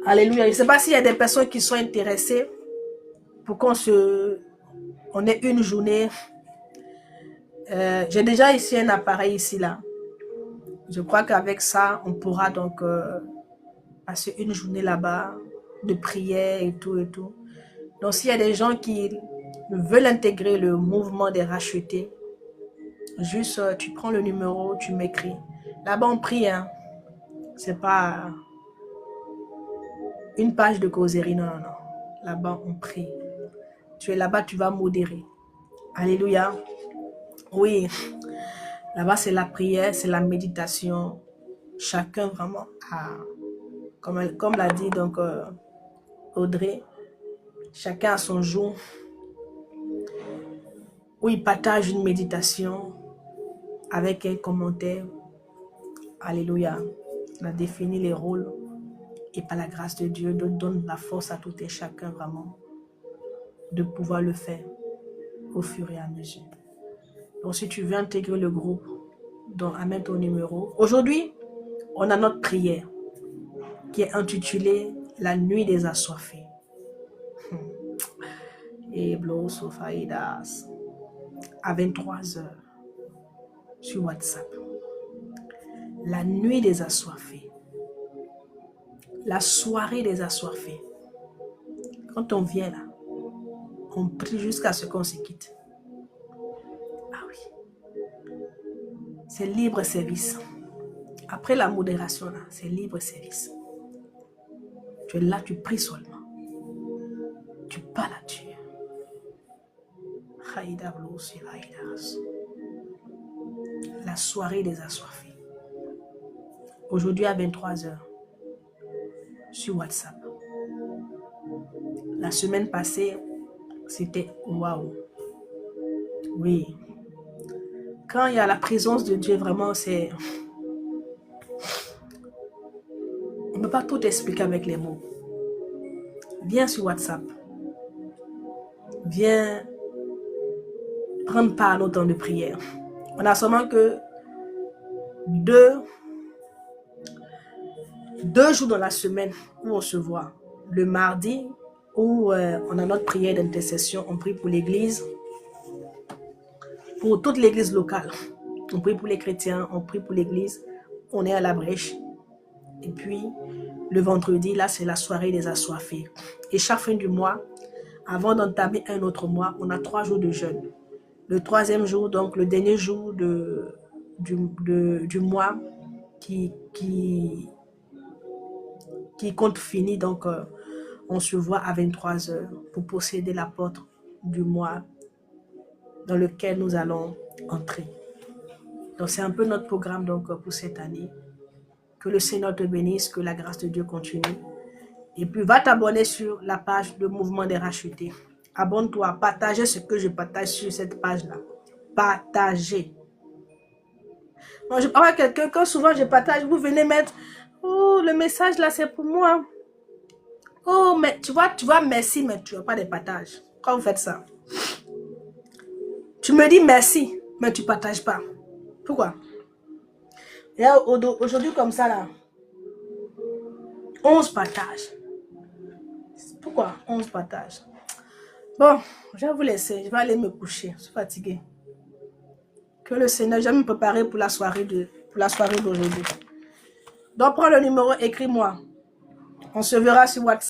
Alléluia. Je ne sais pas s'il y a des personnes qui sont intéressées pour on ait une journée. J'ai déjà ici un appareil ici là. Je crois qu'avec ça, on pourra donc passer une journée là-bas de prière et tout et tout. Donc s'il y a des gens qui veulent intégrer le mouvement des rachetés, juste tu prends le numéro, tu m'écris. Là-bas on prie, hein. C'est pas une page de causerie, non, non, non. Là-bas on prie. Tu es là-bas, tu vas modérer. Alléluia. Oui, là-bas c'est la prière, c'est la méditation. Chacun vraiment a, comme l'a dit donc Audrey, chacun a son jour où il partage une méditation avec un commentaire Alléluia. On a défini les rôles. Et par la grâce de Dieu, donne la force à tout et chacun vraiment de pouvoir le faire au fur et à mesure. Donc si tu veux intégrer le groupe, donc amène ton numéro. Aujourd'hui, on a notre prière qui est intitulée La nuit des assoiffés. Et Blosofaïdas à 23h sur WhatsApp. La nuit des assoiffés. La soirée des assoiffés. Quand on vient là, on prie jusqu'à ce qu'on se quitte. Ah oui. C'est libre service. Après la modération, là, c'est libre service. Tu es là, tu pries seulement. Tu parles à Dieu. La soirée des assoiffés. Aujourd'hui à 23h sur WhatsApp. La semaine passée, c'était waouh. Oui. Quand il y a la présence de Dieu, vraiment, c'est... On ne peut pas tout expliquer avec les mots. Viens sur WhatsApp. Viens prendre part à nos temps de prière. On a seulement que deux jours dans la semaine où on se voit. Le mardi, où on a notre prière d'intercession. On prie pour l'église. Pour toute l'église locale. On prie pour les chrétiens, on prie pour l'église. On est à la brèche. Et puis, le vendredi, là, c'est la soirée des assoiffés. Et chaque fin du mois, avant d'entamer un autre mois, on a 3 jours de jeûne. Le 3e jour, donc le dernier jour du mois qui compte fini. Donc, on se voit à 23h pour posséder la porte du mois dans lequel nous allons entrer. Donc, c'est un peu notre programme donc, pour cette année. Que le Seigneur te bénisse, que la grâce de Dieu continue. Et puis, va t'abonner sur la page de Mouvement des Rachetés. Abonne-toi, partagez ce que je partage sur cette page-là. Partagez. Moi, je parle à quelqu'un, quand souvent je partage, vous venez mettre, oh, le message là, c'est pour moi. Oh, mais tu vois, merci, mais tu n'as pas de partage. Quand vous faites ça, tu me dis merci, mais tu ne partages pas. Pourquoi? Et aujourd'hui, comme ça, là, 11 partages. Pourquoi 11 partages? Bon, je vais vous laisser. Je vais aller me coucher. Je suis fatiguée. Que le Seigneur, je vais me préparer pour la soirée d'aujourd'hui. Donc, prends le numéro, écris-moi. On se verra sur WhatsApp.